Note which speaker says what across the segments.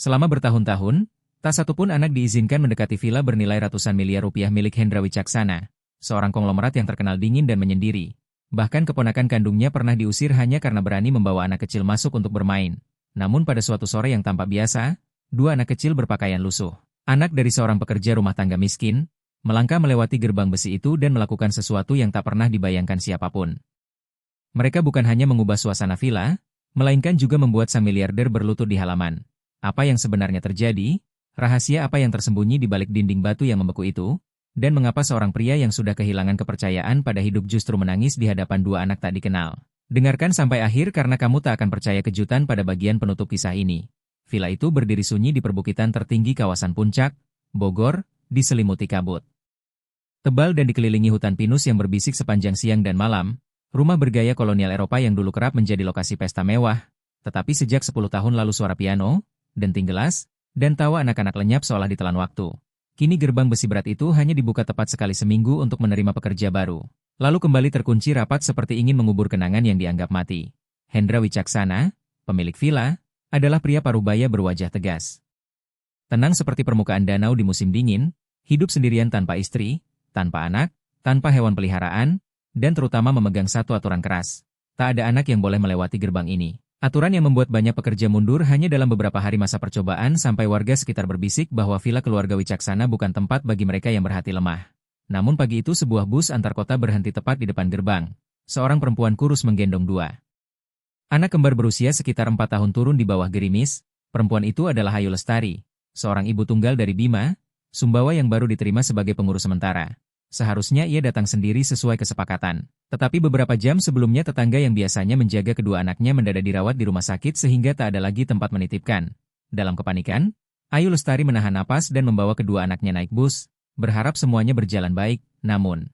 Speaker 1: Selama bertahun-tahun, tak satupun anak diizinkan mendekati villa bernilai ratusan miliar rupiah milik Hendra Wicaksana, seorang konglomerat yang terkenal dingin dan menyendiri. Bahkan keponakan kandungnya pernah diusir hanya karena berani membawa anak kecil masuk untuk bermain. Namun pada suatu sore yang tampak biasa, dua anak kecil berpakaian lusuh, anak dari seorang pekerja rumah tangga miskin, melangkah melewati gerbang besi itu dan melakukan sesuatu yang tak pernah dibayangkan siapapun. Mereka bukan hanya mengubah suasana villa, melainkan juga membuat sang miliarder berlutut di halaman. Apa yang sebenarnya terjadi? Rahasia apa yang tersembunyi di balik dinding batu yang membeku itu? Dan mengapa seorang pria yang sudah kehilangan kepercayaan pada hidup justru menangis di hadapan dua anak tak dikenal? Dengarkan sampai akhir karena kamu tak akan percaya kejutan pada bagian penutup kisah ini. Villa itu berdiri sunyi di perbukitan tertinggi kawasan Puncak, Bogor, diselimuti kabut tebal dan dikelilingi hutan pinus yang berbisik sepanjang siang dan malam. Rumah bergaya kolonial Eropa yang dulu kerap menjadi lokasi pesta mewah. Tetapi sejak 10 tahun lalu suara piano, denting gelas, dan tawa anak-anak lenyap seolah ditelan waktu. Kini gerbang besi berat itu hanya dibuka tepat sekali seminggu untuk menerima pekerja baru. Lalu kembali terkunci rapat seperti ingin mengubur kenangan yang dianggap mati. Hendra Wicaksana, pemilik villa, adalah pria parubaya berwajah tegas. Tenang seperti permukaan danau di musim dingin, hidup sendirian tanpa istri, tanpa anak, tanpa hewan peliharaan, dan terutama memegang satu aturan keras. Tak ada anak yang boleh melewati gerbang ini. Aturan yang membuat banyak pekerja mundur hanya dalam beberapa hari masa percobaan sampai warga sekitar berbisik bahwa villa keluarga Wicaksana bukan tempat bagi mereka yang berhati lemah. Namun pagi itu sebuah bus antar kota berhenti tepat di depan gerbang. Seorang perempuan kurus menggendong dua anak kembar berusia sekitar 4 tahun turun di bawah gerimis. Perempuan itu adalah Ayu Lestari, seorang ibu tunggal dari Bima, Sumbawa yang baru diterima sebagai pengurus sementara. Seharusnya ia datang sendiri sesuai kesepakatan. Tetapi beberapa jam sebelumnya tetangga yang biasanya menjaga kedua anaknya mendadak dirawat di rumah sakit sehingga tak ada lagi tempat menitipkan. Dalam kepanikan, Ayu Lestari menahan napas dan membawa kedua anaknya naik bus, berharap semuanya berjalan baik, namun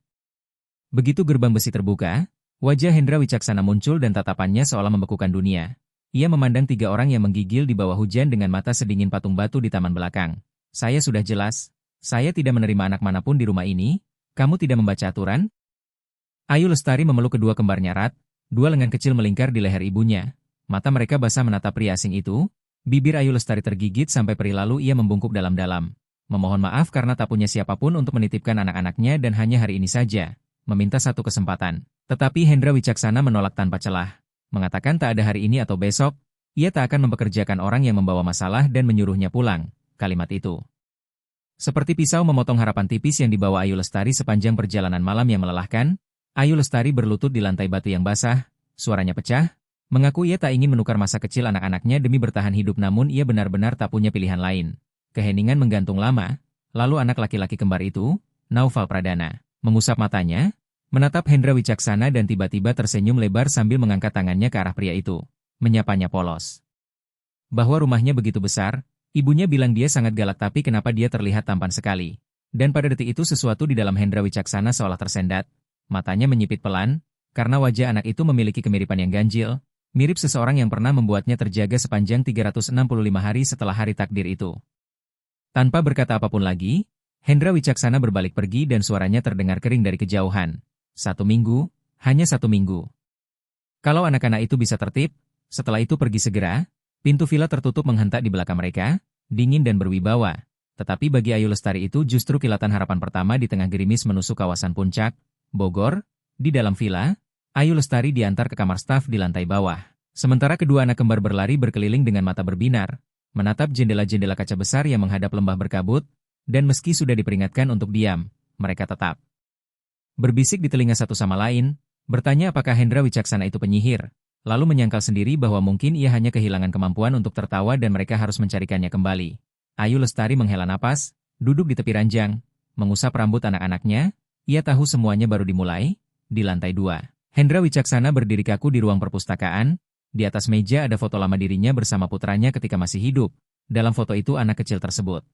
Speaker 1: begitu gerbang besi terbuka, wajah Hendra Wicaksana muncul dan tatapannya seolah membekukan dunia. Ia memandang 3 orang yang menggigil di bawah hujan dengan mata sedingin patung batu di taman belakang. Saya sudah jelas, saya tidak menerima anak manapun di rumah ini. Kamu tidak membaca aturan? Ayu Lestari memeluk kedua kembarnya erat, 2 lengan kecil melingkar di leher ibunya. Mata mereka basah menatap pria asing itu. Bibir Ayu Lestari tergigit sampai perih lalu ia membungkuk dalam-dalam. Memohon maaf karena tak punya siapapun untuk menitipkan anak-anaknya dan hanya hari ini saja. Meminta satu kesempatan. Tetapi Hendra Wicaksana menolak tanpa celah. Mengatakan tak ada hari ini atau besok, ia tak akan mempekerjakan orang yang membawa masalah dan menyuruhnya pulang. Kalimat itu seperti pisau memotong harapan tipis yang dibawa Ayu Lestari sepanjang perjalanan malam yang melelahkan. Ayu Lestari berlutut di lantai batu yang basah, suaranya pecah, mengaku ia tak ingin menukar masa kecil anak-anaknya demi bertahan hidup namun ia benar-benar tak punya pilihan lain. Keheningan menggantung lama, lalu anak laki-laki kembar itu, Naufal Pradana, mengusap matanya, menatap Hendra Wicaksana dan tiba-tiba tersenyum lebar sambil mengangkat tangannya ke arah pria itu, menyapanya polos. Bahwa rumahnya begitu besar, ibunya bilang dia sangat galak tapi kenapa dia terlihat tampan sekali. Dan pada detik itu sesuatu di dalam Hendra Wicaksana seolah tersendat. Matanya menyipit pelan, karena wajah anak itu memiliki kemiripan yang ganjil, mirip seseorang yang pernah membuatnya terjaga sepanjang 365 hari setelah hari takdir itu. Tanpa berkata apapun lagi, Hendra Wicaksana berbalik pergi dan suaranya terdengar kering dari kejauhan. 1 minggu, hanya 1 minggu. Kalau anak-anak itu bisa tertib, setelah itu pergi segera. Pintu villa tertutup menghentak di belakang mereka, dingin dan berwibawa. Tetapi bagi Ayu Lestari itu justru kilatan harapan pertama di tengah gerimis menusuk kawasan Puncak, Bogor. Di dalam villa, Ayu Lestari diantar ke kamar staf di lantai bawah. Sementara kedua anak kembar berlari berkeliling dengan mata berbinar, menatap jendela-jendela kaca besar yang menghadap lembah berkabut, dan meski sudah diperingatkan untuk diam, mereka tetap berbisik di telinga satu sama lain, bertanya apakah Hendra Wicaksana itu penyihir. Lalu menyangkal sendiri bahwa mungkin ia hanya kehilangan kemampuan untuk tertawa dan mereka harus mencarikannya kembali. Ayu Lestari menghela napas, duduk di tepi ranjang, mengusap rambut anak-anaknya. Ia tahu semuanya baru dimulai. Di lantai 2, Hendra Wicaksana berdiri kaku di ruang perpustakaan. Di atas meja ada foto lama dirinya bersama putranya ketika masih hidup. Dalam foto itu anak kecil tersebut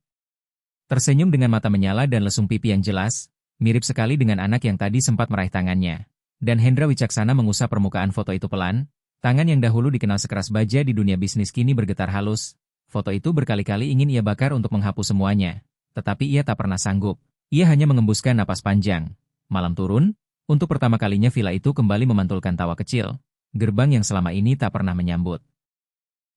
Speaker 1: tersenyum dengan mata menyala dan lesung pipi yang jelas, mirip sekali dengan anak yang tadi sempat meraih tangannya. Dan Hendra Wicaksana mengusap permukaan foto itu pelan. Tangan yang dahulu dikenal sekeras baja di dunia bisnis kini bergetar halus. Foto itu berkali-kali ingin ia bakar untuk menghapus semuanya. Tetapi ia tak pernah sanggup. Ia hanya mengembuskan napas panjang. Malam turun, untuk pertama kalinya villa itu kembali memantulkan tawa kecil. Gerbang yang selama ini tak pernah menyambut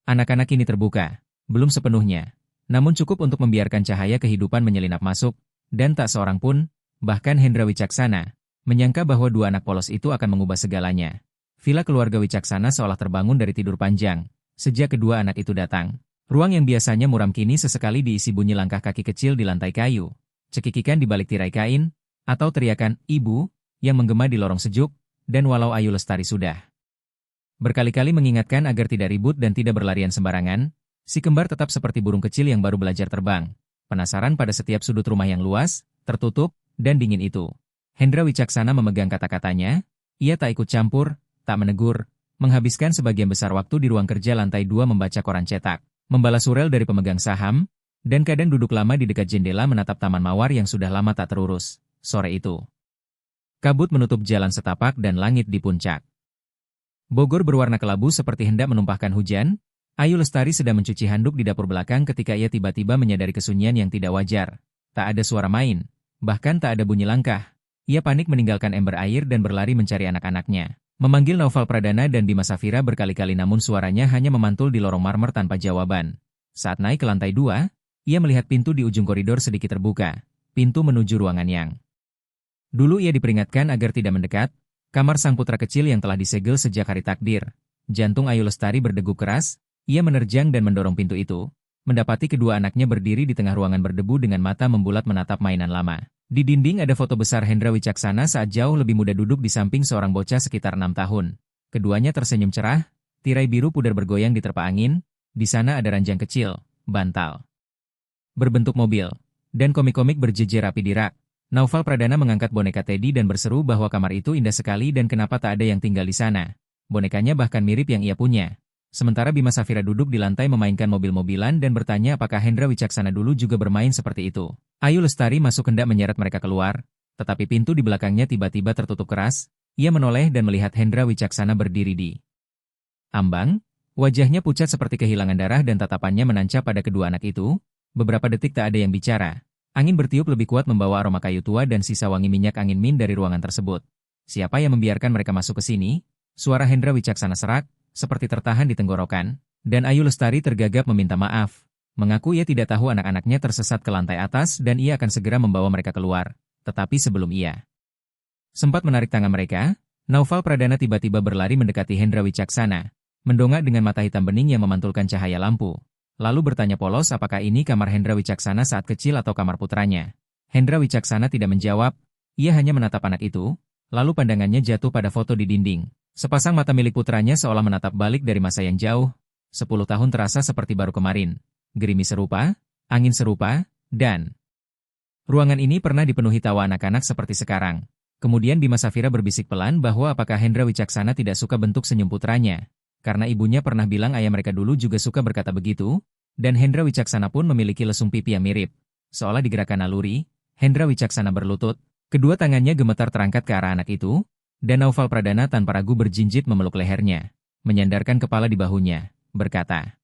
Speaker 1: anak-anak ini terbuka. Belum sepenuhnya. Namun cukup untuk membiarkan cahaya kehidupan menyelinap masuk, dan tak seorang pun, bahkan Hendra Wicaksana, menyangka bahwa dua anak polos itu akan mengubah segalanya. Villa keluarga Wicaksana seolah terbangun dari tidur panjang, sejak kedua anak itu datang. Ruang yang biasanya muram kini sesekali diisi bunyi langkah kaki kecil di lantai kayu, cekikikan di balik tirai kain, atau teriakan, "Ibu," yang menggema di lorong sejuk, dan walau Ayu Lestari sudah berkali-kali mengingatkan agar tidak ribut dan tidak berlarian sembarangan, si kembar tetap seperti burung kecil yang baru belajar terbang, penasaran pada setiap sudut rumah yang luas, tertutup, dan dingin itu. Hendra Wicaksana memegang kata-katanya, ia tak ikut campur, tak menegur, menghabiskan sebagian besar waktu di ruang kerja lantai 2 membaca koran cetak, membalas surel dari pemegang saham, dan kadang duduk lama di dekat jendela menatap taman mawar yang sudah lama tak terurus. Sore itu, kabut menutup jalan setapak dan langit di puncak Bogor berwarna kelabu seperti hendak menumpahkan hujan. Ayu Lestari sedang mencuci handuk di dapur belakang ketika ia tiba-tiba menyadari kesunyian yang tidak wajar. Tak ada suara main, bahkan tak ada bunyi langkah. Ia panik meninggalkan ember air dan berlari mencari anak-anaknya. Memanggil Naufal Pradana dan Bima Safira berkali-kali namun suaranya hanya memantul di lorong marmer tanpa jawaban. Saat naik ke lantai 2, ia melihat pintu di ujung koridor sedikit terbuka. Pintu menuju ruangan yang dulu ia diperingatkan agar tidak mendekat, kamar sang putra kecil yang telah disegel sejak hari takdir. Jantung Ayu Lestari berdegup keras. Ia menerjang dan mendorong pintu itu, mendapati kedua anaknya berdiri di tengah ruangan berdebu dengan mata membulat menatap mainan lama. Di dinding ada foto besar Hendra Wicaksana saat jauh lebih muda duduk di samping seorang bocah sekitar 6 tahun. Keduanya tersenyum cerah, tirai biru pudar bergoyang di terpa angin, di sana ada ranjang kecil, bantal berbentuk mobil, dan komik-komik berjejer rapi di rak. Naufal Pradana mengangkat boneka Teddy dan berseru bahwa kamar itu indah sekali dan kenapa tak ada yang tinggal di sana. Bonekanya bahkan mirip yang ia punya. Sementara Bima Safira duduk di lantai memainkan mobil-mobilan dan bertanya apakah Hendra Wicaksana dulu juga bermain seperti itu. Ayu Lestari masuk hendak menyeret mereka keluar, tetapi pintu di belakangnya tiba-tiba tertutup keras. Ia menoleh dan melihat Hendra Wicaksana berdiri di ambang. Wajahnya pucat seperti kehilangan darah dan tatapannya menancap pada kedua anak itu. Beberapa detik tak ada yang bicara. Angin bertiup lebih kuat membawa aroma kayu tua dan sisa wangi minyak angin min dari ruangan tersebut. Siapa yang membiarkan mereka masuk ke sini? Suara Hendra Wicaksana serak, seperti tertahan di tenggorokan, dan Ayu Lestari tergagap meminta maaf. Mengaku ia tidak tahu anak-anaknya tersesat ke lantai atas dan ia akan segera membawa mereka keluar. Tetapi sebelum ia sempat menarik tangan mereka, Naufal Pradana tiba-tiba berlari mendekati Hendra Wicaksana, mendongak dengan mata hitam bening yang memantulkan cahaya lampu. Lalu bertanya polos apakah ini kamar Hendra Wicaksana saat kecil atau kamar putranya. Hendra Wicaksana tidak menjawab, ia hanya menatap anak itu, lalu pandangannya jatuh pada foto di dinding. Sepasang mata milik putranya seolah menatap balik dari masa yang jauh. 10 tahun terasa seperti baru kemarin. Gerimis serupa, angin serupa, dan ruangan ini pernah dipenuhi tawa anak-anak seperti sekarang. Kemudian Bima Safira berbisik pelan bahwa apakah Hendra Wicaksana tidak suka bentuk senyum putranya. Karena ibunya pernah bilang ayah mereka dulu juga suka berkata begitu, dan Hendra Wicaksana pun memiliki lesung pipi yang mirip. Seolah digerakkan naluri, Hendra Wicaksana berlutut, kedua tangannya gemetar terangkat ke arah anak itu, dan Naufal Pradana tanpa ragu berjinjit memeluk lehernya, menyandarkan kepala di bahunya, berkata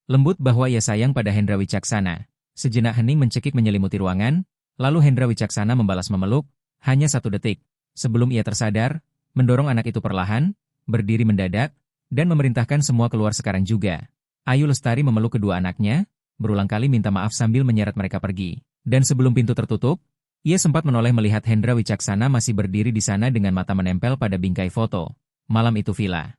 Speaker 1: lembut bahwa ia sayang pada Hendra Wicaksana. Sejenak hening mencekik menyelimuti ruangan, lalu Hendra Wicaksana membalas memeluk, hanya 1 detik. Sebelum ia tersadar, mendorong anak itu perlahan, berdiri mendadak, dan memerintahkan semua keluar sekarang juga. Ayu Lestari memeluk kedua anaknya, berulang kali minta maaf sambil menyeret mereka pergi. Dan sebelum pintu tertutup, ia sempat menoleh melihat Hendra Wicaksana masih berdiri di sana dengan mata menempel pada bingkai foto. Malam itu villa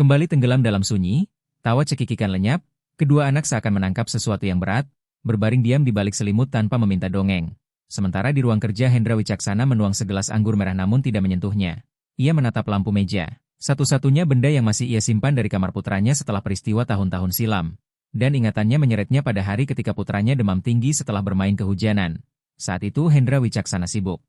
Speaker 1: kembali tenggelam dalam sunyi, tawa cekikikan lenyap, kedua anak seakan menangkap sesuatu yang berat, berbaring diam di balik selimut tanpa meminta dongeng. Sementara di ruang kerja Hendra Wicaksana menuang segelas anggur merah namun tidak menyentuhnya. Ia menatap lampu meja, satu-satunya benda yang masih ia simpan dari kamar putranya setelah peristiwa tahun-tahun silam. Dan ingatannya menyeretnya pada hari ketika putranya demam tinggi setelah bermain kehujanan. Saat itu Hendra Wicaksana sibuk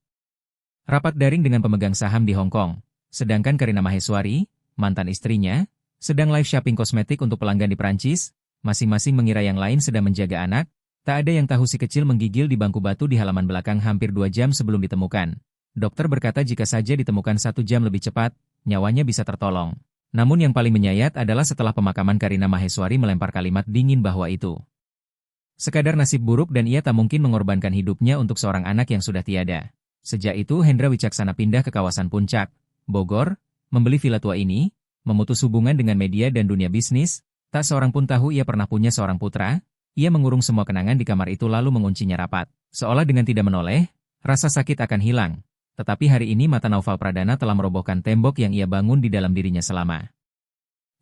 Speaker 1: rapat daring dengan pemegang saham di Hong Kong. Sedangkan Karina Maheswari, mantan istrinya, sedang live shopping kosmetik untuk pelanggan di Prancis. Masing-masing mengira yang lain sedang menjaga anak. Tak ada yang tahu si kecil menggigil di bangku batu di halaman belakang hampir 2 jam sebelum ditemukan. Dokter berkata jika saja ditemukan 1 jam lebih cepat, nyawanya bisa tertolong. Namun yang paling menyayat adalah setelah pemakaman Karina Maheswari melempar kalimat dingin bahwa itu sekadar nasib buruk dan ia tak mungkin mengorbankan hidupnya untuk seorang anak yang sudah tiada. Sejak itu Hendra Wicaksana pindah ke kawasan Puncak, Bogor, membeli villa tua ini, memutus hubungan dengan media dan dunia bisnis, Tak seorang pun tahu ia pernah punya seorang putra. Ia mengurung semua kenangan di kamar itu lalu menguncinya rapat. Seolah dengan tidak menoleh, rasa sakit akan hilang. Tetapi hari ini mata Naufal Pradana telah merobohkan tembok yang ia bangun di dalam dirinya selama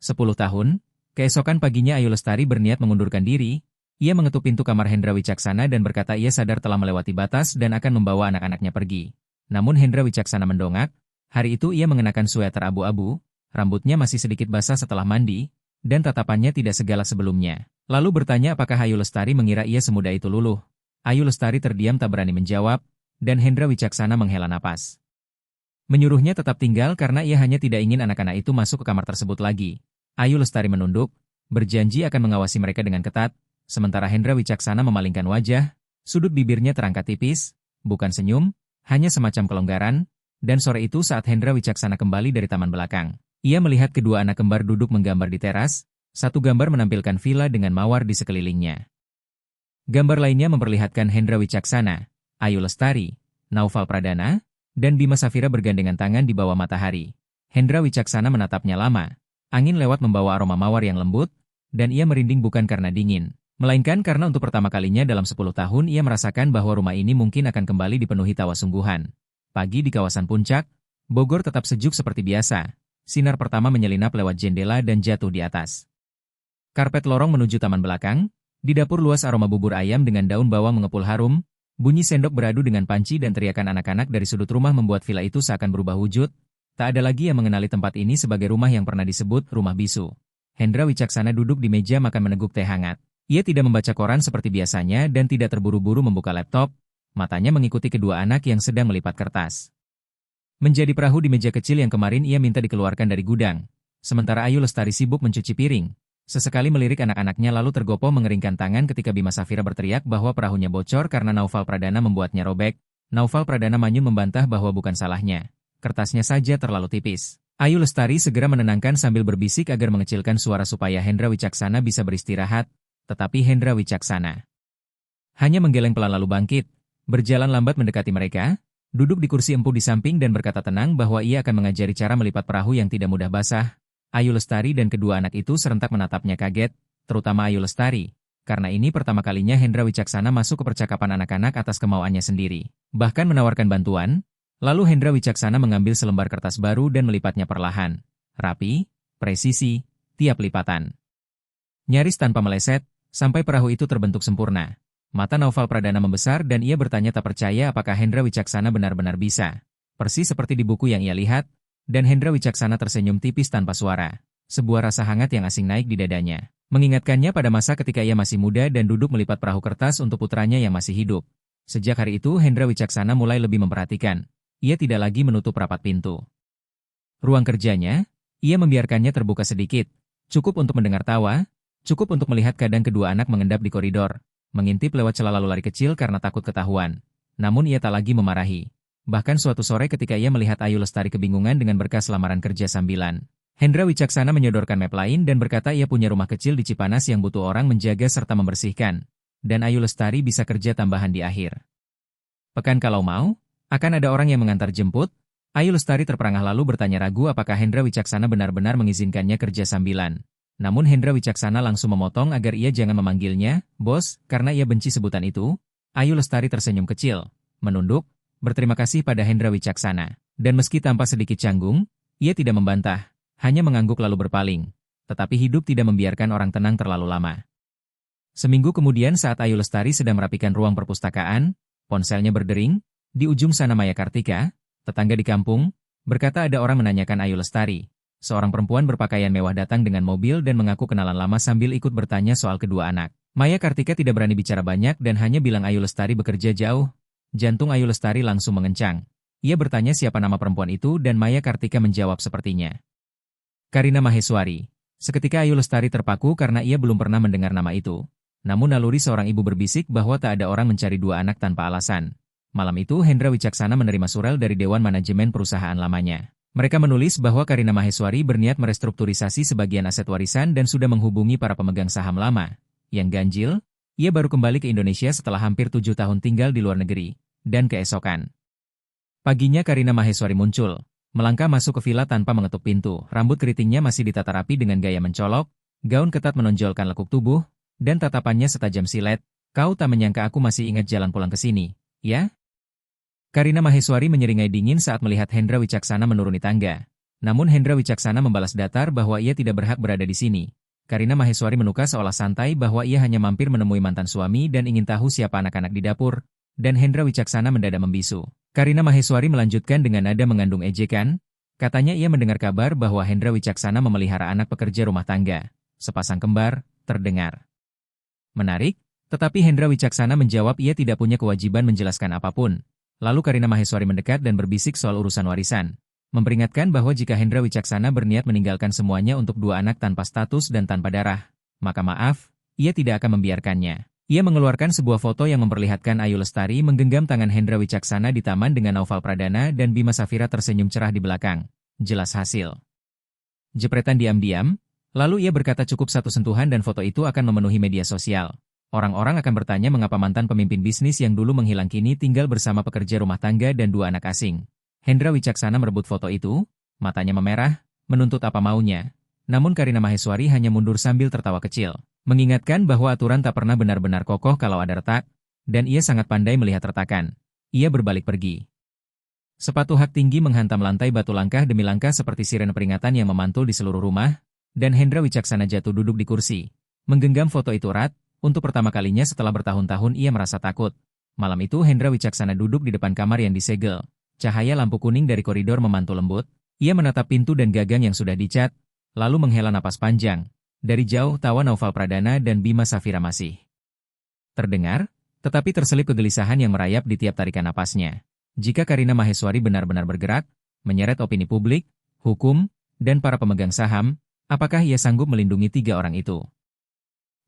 Speaker 1: 10 tahun. Keesokan paginya Ayu Lestari berniat mengundurkan diri. Ia mengetuk pintu kamar Hendra Wicaksana dan berkata ia sadar telah melewati batas dan akan membawa anak-anaknya pergi. Namun Hendra Wicaksana mendongak. Hari itu ia mengenakan sweater abu-abu, rambutnya masih sedikit basah setelah mandi, dan tatapannya tidak segalak sebelumnya. Lalu bertanya apakah Ayu Lestari mengira ia semudah itu luluh. Ayu Lestari terdiam tak berani menjawab, dan Hendra Wicaksana menghela napas. Menyuruhnya tetap tinggal karena ia hanya tidak ingin anak-anak itu masuk ke kamar tersebut lagi. Ayu Lestari menunduk, berjanji akan mengawasi mereka dengan ketat, sementara Hendra Wicaksana memalingkan wajah, sudut bibirnya terangkat tipis, bukan senyum, hanya semacam kelonggaran, dan sore itu saat Hendra Wicaksana kembali dari taman belakang. Ia melihat kedua anak kembar duduk menggambar di teras, satu gambar menampilkan villa dengan mawar di sekelilingnya. Gambar lainnya memperlihatkan Hendra Wicaksana, Ayu Lestari, Naufal Pradana, dan Bima Safira bergandengan tangan di bawah matahari. Hendra Wicaksana menatapnya lama. Angin lewat membawa aroma mawar yang lembut, dan ia merinding bukan karena dingin, melainkan karena untuk pertama kalinya dalam 10 tahun ia merasakan bahwa rumah ini mungkin akan kembali dipenuhi tawa sungguhan. Pagi di kawasan puncak, Bogor tetap sejuk seperti biasa. Sinar pertama menyelinap lewat jendela dan jatuh di atas karpet lorong menuju taman belakang. Di dapur luas aroma bubur ayam dengan daun bawang mengepul harum, bunyi sendok beradu dengan panci dan teriakan anak-anak dari sudut rumah membuat villa itu seakan berubah wujud. Tak ada lagi yang mengenali tempat ini sebagai rumah yang pernah disebut rumah bisu. Hendra Wicaksana duduk di meja makan meneguk teh hangat. Ia tidak membaca koran seperti biasanya dan tidak terburu-buru membuka laptop. Matanya mengikuti kedua anak yang sedang melipat kertas. Menjadi perahu di meja kecil yang kemarin ia minta dikeluarkan dari gudang. Sementara Ayu Lestari sibuk mencuci piring. Sesekali melirik anak-anaknya lalu tergopoh mengeringkan tangan ketika Bima Safira berteriak bahwa perahunya bocor karena Naufal Pradana membuatnya robek. Naufal Pradana manyun membantah bahwa bukan salahnya. Kertasnya saja terlalu tipis. Ayu Lestari segera menenangkan sambil berbisik agar mengecilkan suara supaya Hendra Wicaksana bisa beristirahat. Tetapi Hendra Wicaksana hanya menggeleng pelan lalu bangkit. Berjalan lambat mendekati mereka. Duduk di kursi empu di samping dan berkata tenang bahwa ia akan mengajari cara melipat perahu yang tidak mudah basah. Ayu Lestari dan kedua anak itu serentak menatapnya kaget, terutama Ayu Lestari. Karena ini pertama kalinya Hendra Wicaksana masuk ke percakapan anak-anak atas kemauannya sendiri. Bahkan menawarkan bantuan, lalu Hendra Wicaksana mengambil selembar kertas baru dan melipatnya perlahan. Rapi, presisi, tiap lipatan. Nyaris tanpa meleset, sampai perahu itu terbentuk sempurna. Mata Naufal Pradana membesar dan ia bertanya tak percaya apakah Hendra Wicaksana benar-benar bisa. Persis seperti di buku yang ia lihat, dan Hendra Wicaksana tersenyum tipis tanpa suara. Sebuah rasa hangat yang asing naik di dadanya. Mengingatkannya pada masa ketika ia masih muda dan duduk melipat perahu kertas untuk putranya yang masih hidup. Sejak hari itu Hendra Wicaksana mulai lebih memperhatikan. Ia tidak lagi menutup rapat pintu ruang kerjanya, ia membiarkannya terbuka sedikit. Cukup untuk mendengar tawa, cukup untuk melihat kadang kedua anak mengendap di koridor. Mengintip lewat celah lalu lari kecil karena takut ketahuan. Namun ia tak lagi memarahi. Bahkan suatu sore ketika ia melihat Ayu Lestari kebingungan dengan berkas lamaran kerja sambilan, Hendra Wicaksana menyodorkan map lain dan berkata ia punya rumah kecil di Cipanas yang butuh orang menjaga serta membersihkan. Dan Ayu Lestari bisa kerja tambahan di akhir pekan kalau mau, akan ada orang yang mengantar jemput. Ayu Lestari terperangah lalu bertanya ragu apakah Hendra Wicaksana benar-benar mengizinkannya kerja sambilan. Namun Hendra Wicaksana langsung memotong agar ia jangan memanggilnya bos, karena ia benci sebutan itu. Ayu Lestari tersenyum kecil, menunduk, berterima kasih pada Hendra Wicaksana. Dan meski tampak sedikit canggung, ia tidak membantah, hanya mengangguk lalu berpaling. Tetapi hidup tidak membiarkan orang tenang terlalu lama. Seminggu kemudian saat Ayu Lestari sedang merapikan ruang perpustakaan, ponselnya berdering. Di ujung sana Maya Kartika, tetangga di kampung, berkata ada orang menanyakan Ayu Lestari. Seorang perempuan berpakaian mewah datang dengan mobil dan mengaku kenalan lama sambil ikut bertanya soal kedua anak. Maya Kartika tidak berani bicara banyak dan hanya bilang Ayu Lestari bekerja jauh. Jantung Ayu Lestari langsung mengencang. Ia bertanya siapa nama perempuan itu dan Maya Kartika menjawab sepertinya Karina Maheswari. Seketika Ayu Lestari terpaku karena ia belum pernah mendengar nama itu. Namun naluri seorang ibu berbisik bahwa tak ada orang mencari dua anak tanpa alasan. Malam itu Hendra Wicaksana menerima surel dari Dewan Manajemen perusahaan lamanya. Mereka menulis bahwa Karina Maheswari berniat merestrukturisasi sebagian aset warisan dan sudah menghubungi para pemegang saham lama. Yang ganjil, ia baru kembali ke Indonesia setelah hampir 7 tahun tinggal di luar negeri. Dan keesokan paginya Karina Maheswari muncul, melangkah masuk ke villa tanpa mengetuk pintu. Rambut keritingnya masih ditata rapi dengan gaya mencolok, Gaun ketat menonjolkan lekuk tubuh, dan tatapannya setajam silet. Kau tak menyangka aku masih ingat jalan pulang ke sini, ya? Karina Maheswari menyeringai dingin saat melihat Hendra Wicaksana menuruni tangga. Namun Hendra Wicaksana membalas datar bahwa ia tidak berhak berada di sini. Karina Maheswari menuka seolah santai bahwa ia hanya mampir menemui mantan suami dan ingin tahu siapa anak-anak di dapur, dan Hendra Wicaksana mendadak membisu. Karina Maheswari melanjutkan dengan nada mengandung ejekan. Katanya ia mendengar kabar bahwa Hendra Wicaksana memelihara anak pekerja rumah tangga. Sepasang kembar, terdengar menarik, tetapi Hendra Wicaksana menjawab ia tidak punya kewajiban menjelaskan apapun. Lalu Karina Maheswari mendekat dan berbisik soal urusan warisan, memperingatkan bahwa jika Hendra Wicaksana berniat meninggalkan semuanya untuk dua anak tanpa status dan tanpa darah, maka maaf, ia tidak akan membiarkannya. Ia mengeluarkan sebuah foto yang memperlihatkan Ayu Lestari menggenggam tangan Hendra Wicaksana di taman dengan Naufal Pradana dan Bima Safira tersenyum cerah di belakang. Jelas hasil jepretan diam-diam. Lalu ia berkata cukup satu sentuhan dan foto itu akan memenuhi media sosial. Orang-orang akan bertanya mengapa mantan pemimpin bisnis yang dulu menghilang kini tinggal bersama pekerja rumah tangga dan dua anak asing. Hendra Wicaksana merebut foto itu, matanya memerah, menuntut apa maunya. Namun Karina Maheswari hanya mundur sambil tertawa kecil, mengingatkan bahwa aturan tak pernah benar-benar kokoh kalau ada retak, dan ia sangat pandai melihat retakan. Ia berbalik pergi. Sepatu hak tinggi menghantam lantai batu langkah demi langkah seperti sirene peringatan yang memantul di seluruh rumah, dan Hendra Wicaksana jatuh duduk di kursi, menggenggam foto itu erat. Untuk pertama kalinya setelah bertahun-tahun ia merasa takut. Malam itu Hendra Wicaksana duduk di depan kamar yang disegel. Cahaya lampu kuning dari koridor memantul lembut. Ia menatap pintu dan gagang yang sudah dicat, lalu menghela napas panjang. Dari jauh tawa Naufal Pradana dan Bima Safira masih terdengar, tetapi terselip kegelisahan yang merayap di tiap tarikan napasnya. Jika Karina Maheswari benar-benar bergerak, menyeret opini publik, hukum, dan para pemegang saham, apakah ia sanggup melindungi tiga orang itu?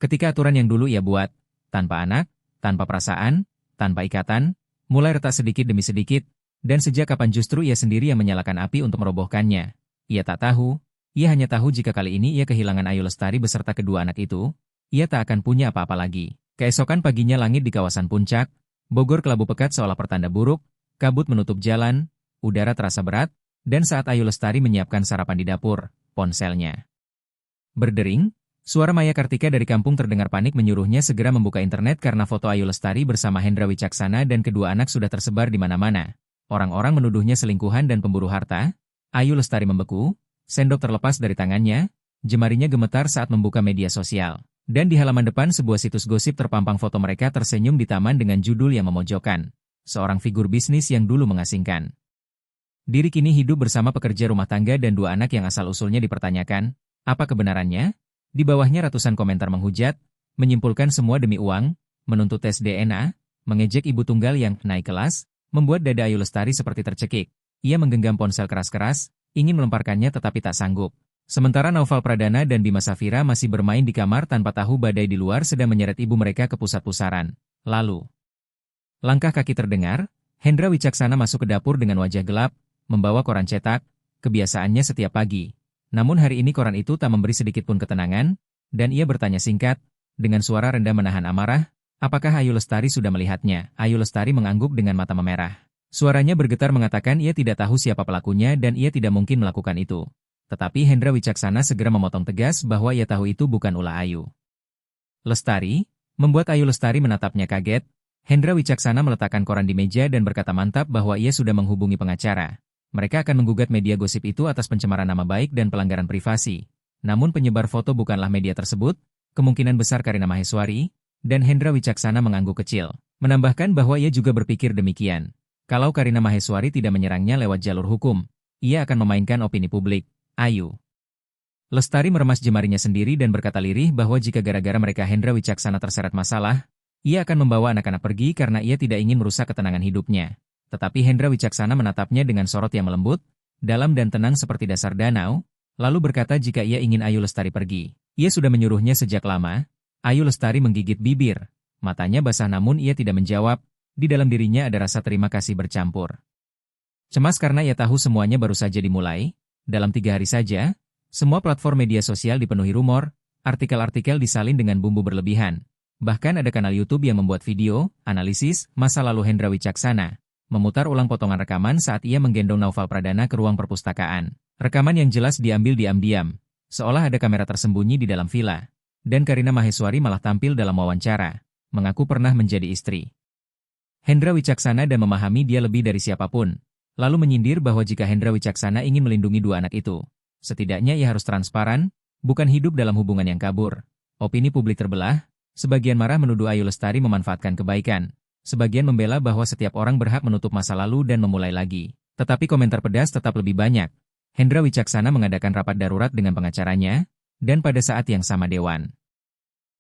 Speaker 1: Ketika aturan yang dulu ia buat, tanpa anak, tanpa perasaan, tanpa ikatan, mulai retak sedikit demi sedikit, dan sejak kapan justru ia sendiri yang menyalakan api untuk merobohkannya? Ia tak tahu, ia hanya tahu jika kali ini ia kehilangan Ayu Lestari beserta kedua anak itu, ia tak akan punya apa-apa lagi. Keesokan paginya langit di kawasan puncak, Bogor kelabu pekat seolah pertanda buruk, kabut menutup jalan, udara terasa berat, dan saat Ayu Lestari menyiapkan sarapan di dapur, ponselnya berdering. Suara Maya Kartika dari kampung terdengar panik menyuruhnya segera membuka internet karena foto Ayu Lestari bersama Hendra Wicaksana dan kedua anak sudah tersebar di mana-mana. Orang-orang menuduhnya selingkuhan dan pemburu harta. Ayu Lestari membeku, sendok terlepas dari tangannya, jemarinya gemetar saat membuka media sosial. Dan di halaman depan sebuah situs gosip terpampang foto mereka tersenyum di taman dengan judul yang memojokkan. Seorang figur bisnis yang dulu mengasingkan diri kini hidup bersama pekerja rumah tangga dan dua anak yang asal-usulnya dipertanyakan. Apa kebenarannya? Di bawahnya ratusan komentar menghujat, menyimpulkan semua demi uang, menuntut tes DNA, mengejek ibu tunggal yang naik kelas, membuat dada Ayu Lestari seperti tercekik. Ia menggenggam ponsel keras-keras, ingin melemparkannya tetapi tak sanggup. Sementara Naufal Pradana dan Bima Safira masih bermain di kamar tanpa tahu badai di luar sedang menyeret ibu mereka ke pusat pusaran. Lalu, langkah kaki terdengar, Hendra Wicaksana masuk ke dapur dengan wajah gelap, membawa koran cetak, kebiasaannya setiap pagi. Namun hari ini koran itu tak memberi sedikit pun ketenangan, dan ia bertanya singkat, dengan suara rendah menahan amarah, apakah Ayu Lestari sudah melihatnya? Ayu Lestari mengangguk dengan mata memerah. Suaranya bergetar mengatakan ia tidak tahu siapa pelakunya dan ia tidak mungkin melakukan itu. Tetapi Hendra Wicaksana segera memotong tegas bahwa ia tahu itu bukan ulah Ayu Lestari, membuat Ayu Lestari menatapnya kaget. Hendra Wicaksana meletakkan koran di meja dan berkata mantap bahwa ia sudah menghubungi pengacara. Mereka akan menggugat media gosip itu atas pencemaran nama baik dan pelanggaran privasi. Namun penyebar foto bukanlah media tersebut, kemungkinan besar Karina Maheswari, dan Hendra Wicaksana mengangguk kecil. Menambahkan bahwa ia juga berpikir demikian. Kalau Karina Maheswari tidak menyerangnya lewat jalur hukum, ia akan memainkan opini publik. Ayu Lestari meremas jemarinya sendiri dan berkata lirih bahwa jika gara-gara mereka Hendra Wicaksana terseret masalah, ia akan membawa anak-anak pergi karena ia tidak ingin merusak ketenangan hidupnya. Tetapi Hendra Wicaksana menatapnya dengan sorot yang melembut, dalam dan tenang seperti dasar danau, lalu berkata jika ia ingin Ayu Lestari pergi. Ia sudah menyuruhnya sejak lama. Ayu Lestari menggigit bibir. Matanya basah namun ia tidak menjawab. Di dalam dirinya ada rasa terima kasih bercampur cemas karena ia tahu semuanya baru saja dimulai. Dalam 3 hari saja, semua platform media sosial dipenuhi rumor, artikel-artikel disalin dengan bumbu berlebihan. Bahkan ada kanal YouTube yang membuat video, analisis, masa lalu Hendra Wicaksana, memutar ulang potongan rekaman saat ia menggendong Naufal Pradana ke ruang perpustakaan. Rekaman yang jelas diambil diam-diam. seolah ada kamera tersembunyi di dalam villa. Dan Karina Maheswari malah tampil dalam wawancara, mengaku pernah menjadi istri Hendra Wicaksana dan memahami dia lebih dari siapapun. Lalu menyindir bahwa jika Hendra Wicaksana ingin melindungi dua anak itu, setidaknya ia harus transparan, bukan hidup dalam hubungan yang kabur. Opini publik terbelah, sebagian marah menuduh Ayu Lestari memanfaatkan kebaikan, sebagian membela bahwa setiap orang berhak menutup masa lalu dan memulai lagi. Tetapi komentar pedas tetap lebih banyak. Hendra Wicaksana mengadakan rapat darurat dengan pengacaranya, dan pada saat yang sama Dewan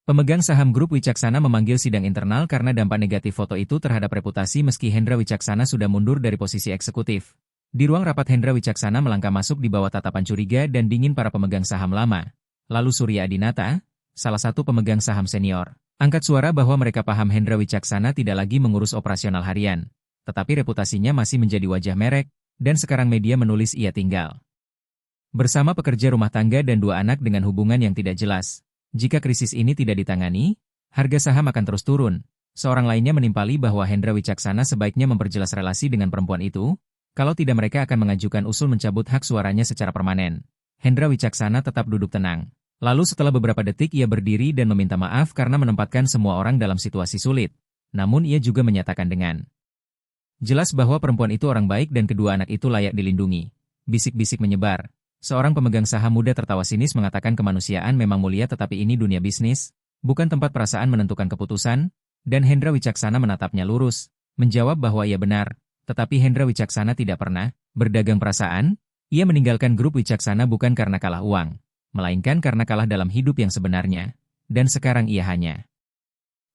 Speaker 1: Pemegang saham grup Wicaksana memanggil sidang internal karena dampak negatif foto itu terhadap reputasi meski Hendra Wicaksana sudah mundur dari posisi eksekutif. Di ruang rapat Hendra Wicaksana melangkah masuk di bawah tatapan curiga dan dingin para pemegang saham lama. Lalu Surya Adinata, salah satu pemegang saham senior, angkat suara bahwa mereka paham Hendra Wicaksana tidak lagi mengurus operasional harian. Tetapi reputasinya masih menjadi wajah merek, dan sekarang media menulis ia tinggal bersama pekerja rumah tangga dan dua anak dengan hubungan yang tidak jelas. Jika krisis ini tidak ditangani, harga saham akan terus turun. Seorang lainnya menimpali bahwa Hendra Wicaksana sebaiknya memperjelas relasi dengan perempuan itu, kalau tidak mereka akan mengajukan usul mencabut hak suaranya secara permanen. Hendra Wicaksana tetap duduk tenang. Lalu setelah beberapa detik ia berdiri dan meminta maaf karena menempatkan semua orang dalam situasi sulit. Namun ia juga menyatakan dengan jelas bahwa perempuan itu orang baik dan kedua anak itu layak dilindungi. Bisik-bisik menyebar. Seorang pemegang saham muda tertawa sinis mengatakan kemanusiaan memang mulia tetapi ini dunia bisnis, bukan tempat perasaan menentukan keputusan, dan Hendra Wicaksana menatapnya lurus, menjawab bahwa ia benar, tetapi Hendra Wicaksana tidak pernah berdagang perasaan. Ia meninggalkan grup Wicaksana bukan karena kalah uang, melainkan karena kalah dalam hidup yang sebenarnya, dan sekarang ia hanya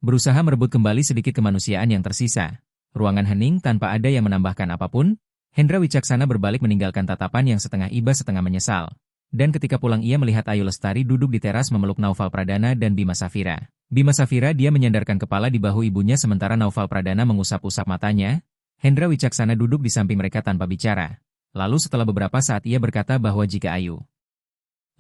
Speaker 1: berusaha merebut kembali sedikit kemanusiaan yang tersisa. Ruangan hening tanpa ada yang menambahkan apapun. Hendra Wicaksana berbalik meninggalkan tatapan yang setengah iba setengah menyesal. Dan ketika pulang ia melihat Ayu Lestari duduk di teras memeluk Naufal Pradana dan Bima Safira. Bima Safira dia menyandarkan kepala di bahu ibunya sementara Naufal Pradana mengusap-usap matanya. Hendra Wicaksana duduk di samping mereka tanpa bicara. Lalu setelah beberapa saat ia berkata bahwa jika Ayu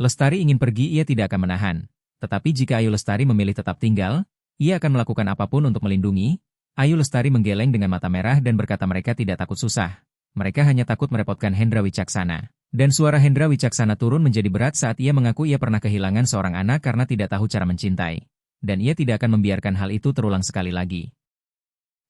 Speaker 1: Lestari ingin pergi ia tidak akan menahan. Tetapi jika Ayu Lestari memilih tetap tinggal, ia akan melakukan apapun untuk melindungi. Ayu Lestari menggeleng dengan mata merah dan berkata mereka tidak takut susah. Mereka hanya takut merepotkan Hendra Wicaksana. Dan suara Hendra Wicaksana turun menjadi berat saat ia mengaku ia pernah kehilangan seorang anak karena tidak tahu cara mencintai. Dan ia tidak akan membiarkan hal itu terulang sekali lagi.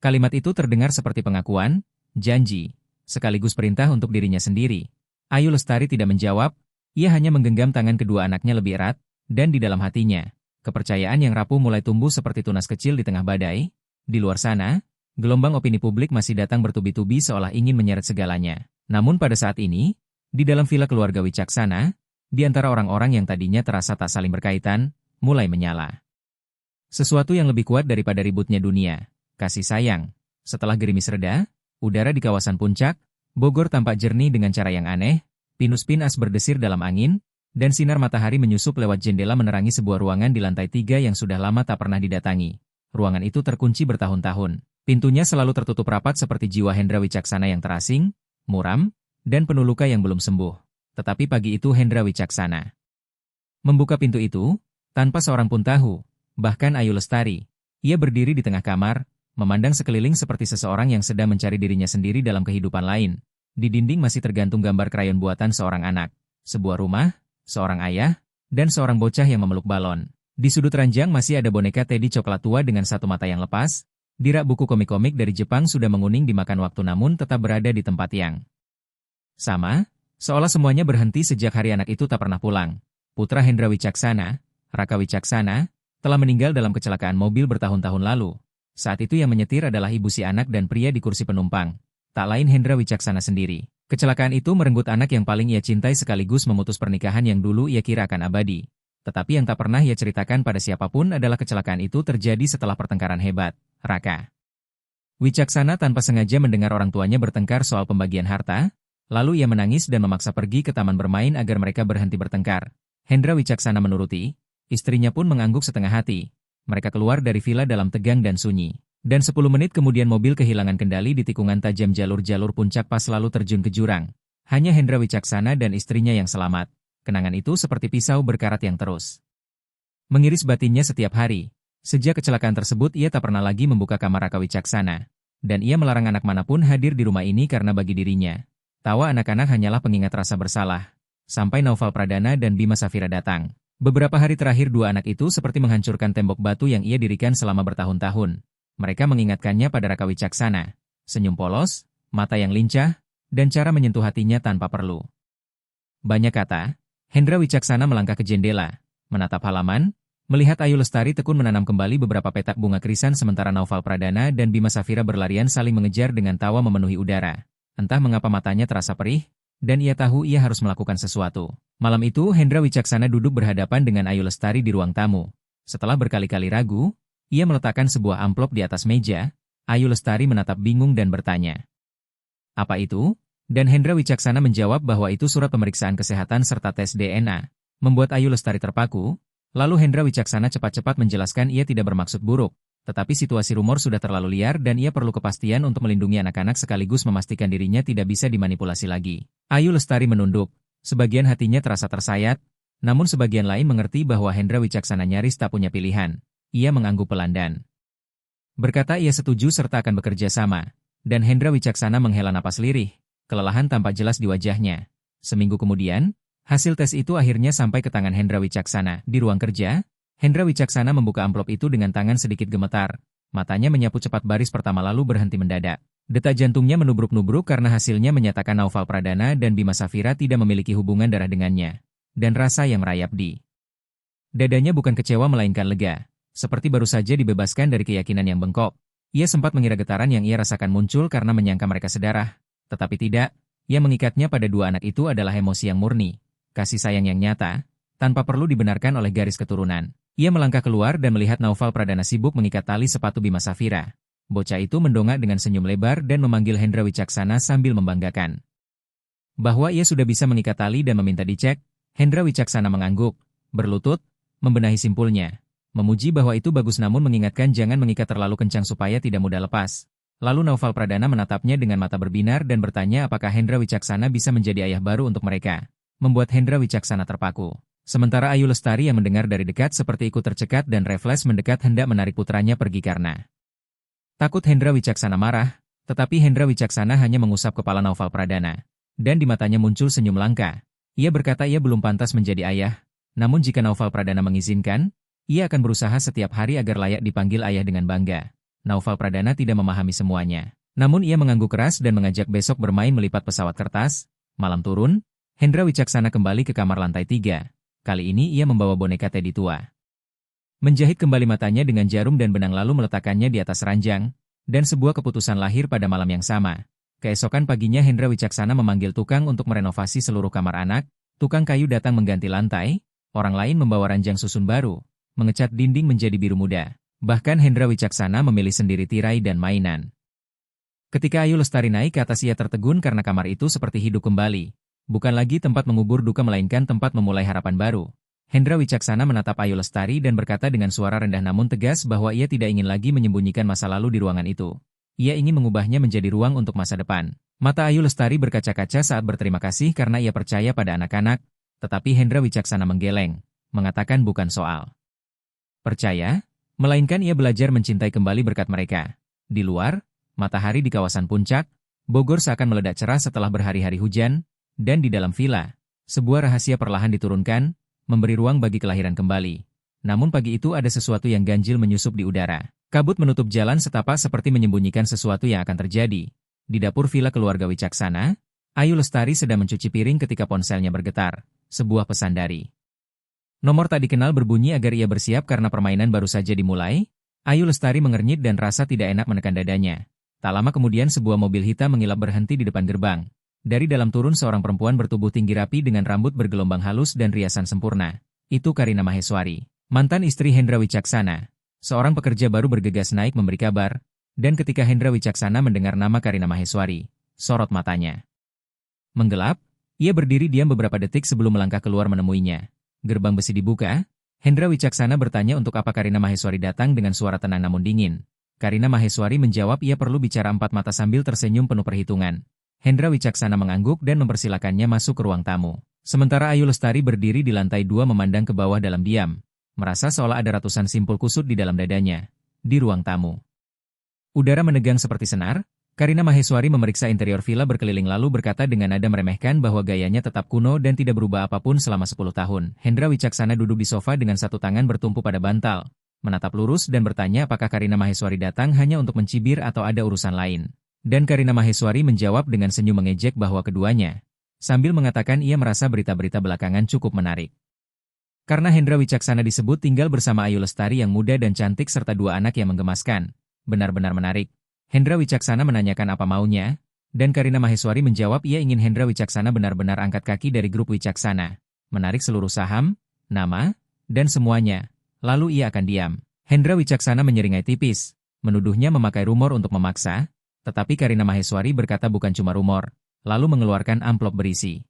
Speaker 1: Kalimat itu terdengar seperti pengakuan, janji, sekaligus perintah untuk dirinya sendiri. Ayu Lestari tidak menjawab, ia hanya menggenggam tangan kedua anaknya lebih erat, dan di dalam hatinya, kepercayaan yang rapuh mulai tumbuh seperti tunas kecil di tengah badai. Di luar sana, gelombang opini publik masih datang bertubi-tubi seolah ingin menyeret segalanya. Namun pada saat ini, di dalam villa keluarga Wicaksana, di antara orang-orang yang tadinya terasa tak saling berkaitan, mulai menyala sesuatu yang lebih kuat daripada ributnya dunia, kasih sayang. Setelah gerimis reda, udara di kawasan puncak, Bogor tampak jernih dengan cara yang aneh, pinus-pinas berdesir dalam angin, dan sinar matahari menyusup lewat jendela menerangi sebuah ruangan di lantai 3 yang sudah lama tak pernah didatangi. Ruangan itu terkunci bertahun-tahun. Pintunya selalu tertutup rapat seperti jiwa Hendra Wicaksana yang terasing, muram, dan penuh luka yang belum sembuh. Tetapi pagi itu Hendra Wicaksana membuka pintu itu, tanpa seorang pun tahu, bahkan Ayu Lestari. Ia berdiri di tengah kamar, memandang sekeliling seperti seseorang yang sedang mencari dirinya sendiri dalam kehidupan lain. Di dinding masih tergantung gambar krayon buatan seorang anak, sebuah rumah, seorang ayah, dan seorang bocah yang memeluk balon. Di sudut ranjang masih ada boneka Teddy coklat tua dengan satu mata yang lepas. Di rak buku komik-komik dari Jepang sudah menguning dimakan waktu namun tetap berada di tempat yang sama, seolah semuanya berhenti sejak hari anak itu tak pernah pulang. Putra Hendra Wicaksana, Raka Wicaksana, telah meninggal dalam kecelakaan mobil bertahun-tahun lalu. Saat itu yang menyetir adalah ibu si anak dan pria di kursi penumpang. Tak lain Hendra Wicaksana sendiri. Kecelakaan itu merenggut anak yang paling ia cintai sekaligus memutus pernikahan yang dulu ia kira akan abadi. Tetapi yang tak pernah ia ceritakan pada siapapun adalah kecelakaan itu terjadi setelah pertengkaran hebat. Raka Wicaksana tanpa sengaja mendengar orang tuanya bertengkar soal pembagian harta, lalu ia menangis dan memaksa pergi ke taman bermain agar mereka berhenti bertengkar. Hendra Wicaksana menuruti, istrinya pun mengangguk setengah hati. Mereka keluar dari villa dalam tegang dan sunyi. Dan 10 menit kemudian mobil kehilangan kendali di tikungan tajam jalur-jalur puncak pas lalu terjun ke jurang. Hanya Hendra Wicaksana dan istrinya yang selamat. Kenangan itu seperti pisau berkarat yang terus mengiris batinnya setiap hari. Sejak kecelakaan tersebut ia tak pernah lagi membuka kamar Raka Wicaksana. Dan ia melarang anak manapun hadir di rumah ini karena bagi dirinya, tawa anak-anak hanyalah pengingat rasa bersalah. sampai Naufal Pradana dan Bima Safira datang. Beberapa hari terakhir dua anak itu seperti menghancurkan tembok batu yang ia dirikan selama bertahun-tahun. Mereka mengingatkannya pada Raka Wicaksana. Senyum polos, mata yang lincah, dan cara menyentuh hatinya tanpa perlu banyak kata. Hendra Wicaksana melangkah ke jendela, menatap halaman, melihat Ayu Lestari tekun menanam kembali beberapa petak bunga krisan sementara Naufal Pradana dan Bima Safira berlarian saling mengejar dengan tawa memenuhi udara. Entah mengapa matanya terasa perih, dan ia tahu ia harus melakukan sesuatu. Malam itu Hendra Wicaksana duduk berhadapan dengan Ayu Lestari di ruang tamu. Setelah berkali-kali ragu, ia meletakkan sebuah amplop di atas meja. Ayu Lestari menatap bingung dan bertanya, "Apa itu?" Dan Hendra Wicaksana menjawab bahwa itu surat pemeriksaan kesehatan serta tes DNA. Membuat Ayu Lestari terpaku, lalu Hendra Wicaksana cepat-cepat menjelaskan ia tidak bermaksud buruk. Tetapi situasi rumor sudah terlalu liar dan ia perlu kepastian untuk melindungi anak-anak sekaligus memastikan dirinya tidak bisa dimanipulasi lagi. Ayu Lestari menunduk, sebagian hatinya terasa tersayat, namun sebagian lain mengerti bahwa Hendra Wicaksana nyaris tak punya pilihan. Ia mengangguk pelan dan berkata ia setuju serta akan bekerja sama. Dan Hendra Wicaksana menghela napas lirih, kelelahan tampak jelas di wajahnya. Seminggu kemudian, hasil tes itu akhirnya sampai ke tangan Hendra Wicaksana. Di ruang kerja, Hendra Wicaksana membuka amplop itu dengan tangan sedikit gemetar. Matanya menyapu cepat baris pertama lalu berhenti mendadak. Detak jantungnya menubruk-nubruk karena hasilnya menyatakan Naufal Pradana dan Bima Safira tidak memiliki hubungan darah dengannya. Dan rasa yang merayap di dadanya bukan kecewa melainkan lega. Seperti baru saja dibebaskan dari keyakinan yang bengkok. Ia sempat mengira getaran yang ia rasakan muncul karena menyangka mereka sedarah. Tetapi tidak, ia mengikatnya pada dua anak itu adalah emosi yang murni. Kasih sayang yang nyata, tanpa perlu dibenarkan oleh garis keturunan. Ia melangkah keluar dan melihat Naufal Pradana sibuk mengikat tali sepatu Bima Safira. Bocah itu mendongak dengan senyum lebar dan memanggil Hendra Wicaksana sambil membanggakan bahwa ia sudah bisa mengikat tali dan meminta dicek. Hendra Wicaksana mengangguk, berlutut, membenahi simpulnya. Memuji bahwa itu bagus namun mengingatkan jangan mengikat terlalu kencang supaya tidak mudah lepas. Lalu Naufal Pradana menatapnya dengan mata berbinar dan bertanya apakah Hendra Wicaksana bisa menjadi ayah baru untuk mereka. Membuat Hendra Wicaksana terpaku. Sementara Ayu Lestari yang mendengar dari dekat seperti ikut tercekat dan refleks mendekat hendak menarik putranya pergi karena takut Hendra Wicaksana marah, tetapi Hendra Wicaksana hanya mengusap kepala Naufal Pradana. Dan di matanya muncul senyum langka. Ia berkata ia belum pantas menjadi ayah, namun jika Naufal Pradana mengizinkan, ia akan berusaha setiap hari agar layak dipanggil ayah dengan bangga. Naufal Pradana tidak memahami semuanya. Namun ia mengangguk keras dan mengajak besok bermain melipat pesawat kertas. Malam turun, Hendra Wicaksana kembali ke kamar lantai 3. Kali ini ia membawa boneka Teddy tua. Menjahit kembali matanya dengan jarum dan benang lalu meletakkannya di atas ranjang, dan sebuah keputusan lahir pada malam yang sama. Keesokan paginya Hendra Wicaksana memanggil tukang untuk merenovasi seluruh kamar anak. Tukang kayu datang mengganti lantai, orang lain membawa ranjang susun baru, mengecat dinding menjadi biru muda. Bahkan Hendra Wicaksana memilih sendiri tirai dan mainan. Ketika Ayu Lestari naik ke atas ia tertegun karena kamar itu seperti hidup kembali. Bukan lagi tempat mengubur duka melainkan tempat memulai harapan baru. Hendra Wicaksana menatap Ayu Lestari dan berkata dengan suara rendah namun tegas bahwa ia tidak ingin lagi menyembunyikan masa lalu di ruangan itu. Ia ingin mengubahnya menjadi ruang untuk masa depan. Mata Ayu Lestari berkaca-kaca saat berterima kasih karena ia percaya pada anak-anak, tetapi Hendra Wicaksana menggeleng, mengatakan bukan soal percaya, melainkan ia belajar mencintai kembali berkat mereka. Di luar, matahari di kawasan puncak, Bogor seakan meledak cerah setelah berhari-hari hujan, dan di dalam villa, sebuah rahasia perlahan diturunkan, memberi ruang bagi kelahiran kembali. Namun pagi itu ada sesuatu yang ganjil menyusup di udara. Kabut menutup jalan setapak seperti menyembunyikan sesuatu yang akan terjadi. Di dapur villa keluarga Wicaksana, Ayu Lestari sedang mencuci piring ketika ponselnya bergetar. Sebuah pesan dari nomor tak dikenal berbunyi agar ia bersiap karena permainan baru saja dimulai. Ayu Lestari mengernyit dan rasa tidak enak menekan dadanya. Tak lama kemudian sebuah mobil hitam mengilap berhenti di depan gerbang. Dari dalam turun seorang perempuan bertubuh tinggi rapi dengan rambut bergelombang halus dan riasan sempurna. Itu Karina Maheswari, mantan istri Hendra Wicaksana. Seorang pekerja baru bergegas naik memberi kabar, dan ketika Hendra Wicaksana mendengar nama Karina Maheswari, sorot matanya menggelap. Ia berdiri diam beberapa detik sebelum melangkah keluar menemuinya. Gerbang besi dibuka, Hendra Wicaksana bertanya untuk apa Karina Maheswari datang dengan suara tenang namun dingin. Karina Maheswari menjawab ia perlu bicara empat mata sambil tersenyum penuh perhitungan. Hendra Wicaksana mengangguk dan mempersilakannya masuk ke ruang tamu. Sementara Ayu Lestari berdiri di lantai 2 memandang ke bawah dalam diam. Merasa seolah ada ratusan simpul kusut di dalam dadanya. Di ruang tamu, udara menegang seperti senar. Karina Maheswari memeriksa interior villa berkeliling lalu berkata dengan nada meremehkan bahwa gayanya tetap kuno dan tidak berubah apapun selama 10 tahun. Hendra Wicaksana duduk di sofa dengan satu tangan bertumpu pada bantal, menatap lurus dan bertanya apakah Karina Maheswari datang hanya untuk mencibir atau ada urusan lain. Dan Karina Maheswari menjawab dengan senyum mengejek bahwa keduanya, sambil mengatakan ia merasa berita-berita belakangan cukup menarik. Karena Hendra Wicaksana disebut tinggal bersama Ayu Lestari yang muda dan cantik serta dua anak yang menggemaskan, benar-benar menarik. Hendra Wicaksana menanyakan apa maunya, dan Karina Maheswari menjawab ia ingin Hendra Wicaksana benar-benar angkat kaki dari grup Wicaksana, menarik seluruh saham, nama, dan semuanya, lalu ia akan diam. Hendra Wicaksana menyeringai tipis, menuduhnya memakai rumor untuk memaksa, tetapi Karina Maheswari berkata bukan cuma rumor, lalu mengeluarkan amplop berisi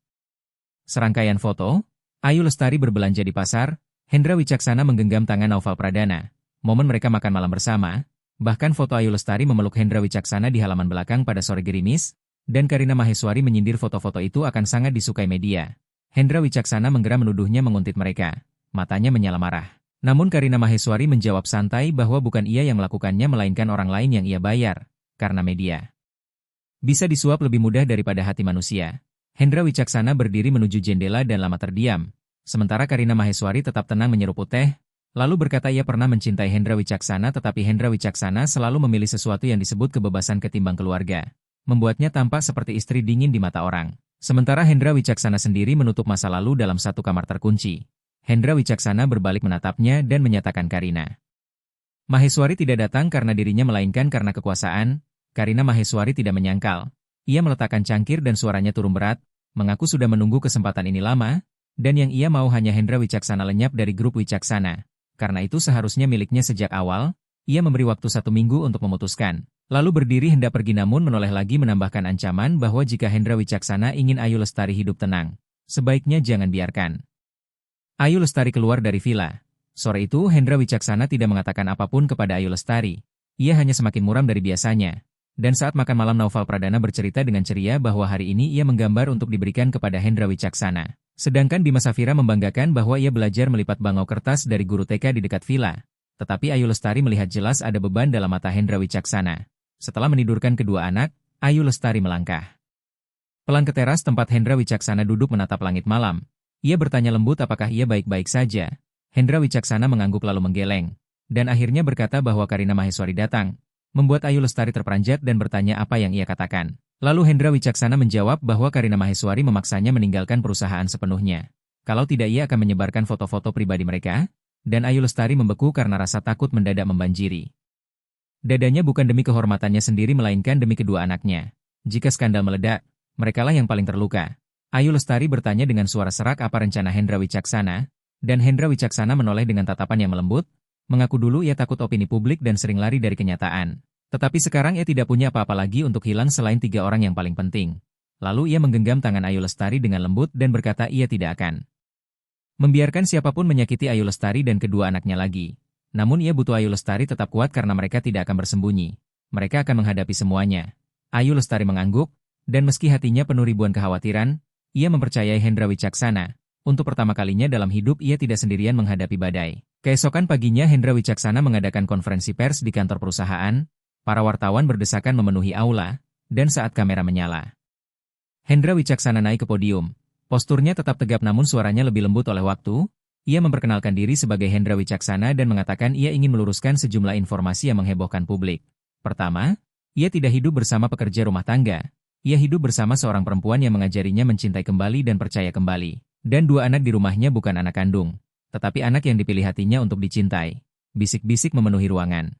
Speaker 1: serangkaian foto. Ayu Lestari berbelanja di pasar, Hendra Wicaksana menggenggam tangan Naufal Pradana, momen mereka makan malam bersama. Bahkan foto Ayu Lestari memeluk Hendra Wicaksana di halaman belakang pada sore gerimis, dan Karina Maheswari menyindir foto-foto itu akan sangat disukai media. Hendra Wicaksana menggeram menuduhnya menguntit mereka. Matanya menyala marah. Namun Karina Maheswari menjawab santai bahwa bukan ia yang melakukannya melainkan orang lain yang ia bayar, karena media bisa disuap lebih mudah daripada hati manusia. Hendra Wicaksana berdiri menuju jendela dan lama terdiam, sementara Karina Maheswari tetap tenang menyeruput teh. Lalu berkata ia pernah mencintai Hendra Wicaksana tetapi Hendra Wicaksana selalu memilih sesuatu yang disebut kebebasan ketimbang keluarga. Membuatnya tampak seperti istri dingin di mata orang. Sementara Hendra Wicaksana sendiri menutup masa lalu dalam satu kamar terkunci. Hendra Wicaksana berbalik menatapnya dan menyatakan Karina Maheswari tidak datang karena dirinya melainkan karena kekuasaan. Karina Maheswari tidak menyangkal. Ia meletakkan cangkir dan suaranya turun berat, mengaku sudah menunggu kesempatan ini lama, dan yang ia mau hanya Hendra Wicaksana lenyap dari grup Wicaksana. Karena itu seharusnya miliknya sejak awal, ia memberi waktu 1 minggu untuk memutuskan. Lalu berdiri hendak pergi namun menoleh lagi menambahkan ancaman bahwa jika Hendra Wicaksana ingin Ayu Lestari hidup tenang, sebaiknya jangan biarkan Ayu Lestari keluar dari villa. Sore itu Hendra Wicaksana tidak mengatakan apapun kepada Ayu Lestari. Ia hanya semakin muram dari biasanya. Dan saat makan malam Naufal Pradana bercerita dengan ceria bahwa hari ini ia menggambar untuk diberikan kepada Hendra Wicaksana. Sedangkan Bima Safira membanggakan bahwa ia belajar melipat bangau kertas dari guru TK di dekat villa. Tetapi Ayu Lestari melihat jelas ada beban dalam mata Hendra Wicaksana. Setelah menidurkan kedua anak, Ayu Lestari melangkah pelan ke teras tempat Hendra Wicaksana duduk menatap langit malam. Ia bertanya lembut apakah ia baik-baik saja. Hendra Wicaksana mengangguk lalu menggeleng. Dan akhirnya berkata bahwa Karina Maheswari datang, membuat Ayu Lestari terperanjat dan bertanya apa yang ia katakan. Lalu Hendra Wicaksana menjawab bahwa Karina Maheswari memaksanya meninggalkan perusahaan sepenuhnya. Kalau tidak ia akan menyebarkan foto-foto pribadi mereka, dan Ayu Lestari membeku karena rasa takut mendadak membanjiri dadanya bukan demi kehormatannya sendiri melainkan demi kedua anaknya. Jika skandal meledak, merekalah yang paling terluka. Ayu Lestari bertanya dengan suara serak apa rencana Hendra Wicaksana, dan Hendra Wicaksana menoleh dengan tatapan yang melembut, mengaku dulu ia takut opini publik dan sering lari dari kenyataan. Tetapi sekarang ia tidak punya apa-apa lagi untuk hilang selain 3 orang yang paling penting. Lalu ia menggenggam tangan Ayu Lestari dengan lembut dan berkata ia tidak akan membiarkan siapapun menyakiti Ayu Lestari dan kedua anaknya lagi. Namun ia butuh Ayu Lestari tetap kuat karena mereka tidak akan bersembunyi. Mereka akan menghadapi semuanya. Ayu Lestari mengangguk, dan meski hatinya penuh ribuan kekhawatiran, ia mempercayai Hendra Wicaksana. Untuk pertama kalinya dalam hidup ia tidak sendirian menghadapi badai. Keesokan paginya Hendra Wicaksana mengadakan konferensi pers di kantor perusahaan. Para wartawan berdesakan memenuhi aula, dan saat kamera menyala, Hendra Wicaksana naik ke podium. Posturnya tetap tegap namun suaranya lebih lembut oleh waktu. Ia memperkenalkan diri sebagai Hendra Wicaksana dan mengatakan ia ingin meluruskan sejumlah informasi yang menghebohkan publik. Pertama, ia tidak hidup bersama pekerja rumah tangga. Ia hidup bersama seorang perempuan yang mengajarinya mencintai kembali dan percaya kembali. Dan 2 anak di rumahnya bukan anak kandung, tetapi anak yang dipilih hatinya untuk dicintai. Bisik-bisik memenuhi ruangan.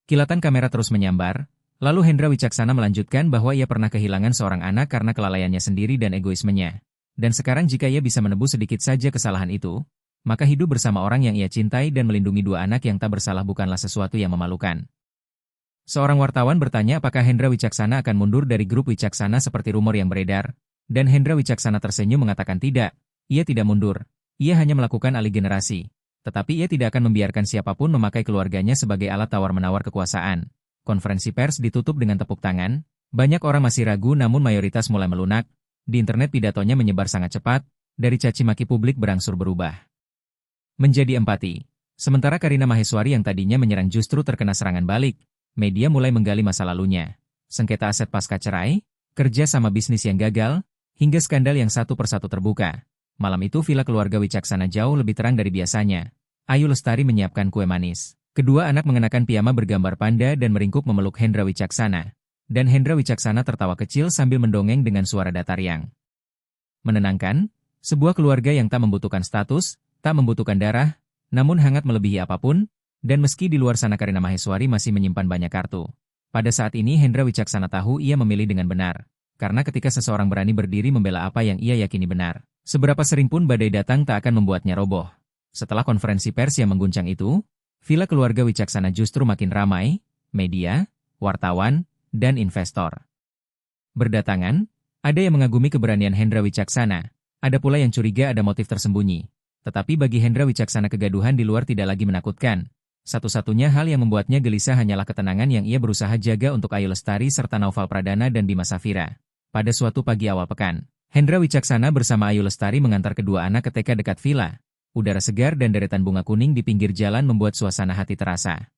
Speaker 1: Kilatan kamera terus menyambar, lalu Hendra Wicaksana melanjutkan bahwa ia pernah kehilangan seorang anak karena kelalaiannya sendiri dan egoismenya. Dan sekarang jika ia bisa menebus sedikit saja kesalahan itu, maka hidup bersama orang yang ia cintai dan melindungi 2 anak yang tak bersalah bukanlah sesuatu yang memalukan. Seorang wartawan bertanya apakah Hendra Wicaksana akan mundur dari grup Wicaksana seperti rumor yang beredar, dan Hendra Wicaksana tersenyum mengatakan tidak, ia tidak mundur, ia hanya melakukan alih generasi. Tetapi ia tidak akan membiarkan siapapun memakai keluarganya sebagai alat tawar-menawar kekuasaan. Konferensi pers ditutup dengan tepuk tangan. Banyak orang masih ragu namun mayoritas mulai melunak. Di internet pidatonya menyebar sangat cepat. Dari caci maki publik berangsur berubah menjadi empati. Sementara Karina Maheswari yang tadinya menyerang justru terkena serangan balik. Media mulai menggali masa lalunya. sengketa aset pasca cerai, kerja sama bisnis yang gagal, hingga skandal yang satu persatu terbuka. Malam itu villa keluarga Wicaksana jauh lebih terang dari biasanya. Ayu Lestari menyiapkan kue manis. Kedua anak mengenakan piyama bergambar panda dan meringkuk memeluk Hendra Wicaksana. Dan Hendra Wicaksana tertawa kecil sambil mendongeng dengan suara datar yang menenangkan, sebuah keluarga yang tak membutuhkan status, tak membutuhkan darah, namun hangat melebihi apapun, dan meski di luar sana Karina Maheswari masih menyimpan banyak kartu. Pada saat ini Hendra Wicaksana tahu ia memilih dengan benar. Karena ketika seseorang berani berdiri membela apa yang ia yakini benar, seberapa sering pun badai datang tak akan membuatnya roboh. Setelah konferensi pers yang mengguncang itu, villa keluarga Wicaksana justru makin ramai, media, wartawan, dan investor berdatangan. Ada yang mengagumi keberanian Hendra Wicaksana, ada pula yang curiga ada motif tersembunyi. Tetapi bagi Hendra Wicaksana kegaduhan di luar tidak lagi menakutkan. Satu-satunya hal yang membuatnya gelisah hanyalah ketenangan yang ia berusaha jaga untuk Ayu Lestari serta Naufal Pradana dan Bima Safira. Pada suatu pagi awal pekan, Hendra Wicaksana bersama Ayu Lestari mengantar kedua anak ke TK dekat villa. Udara segar dan deretan bunga kuning di pinggir jalan membuat suasana hati terasa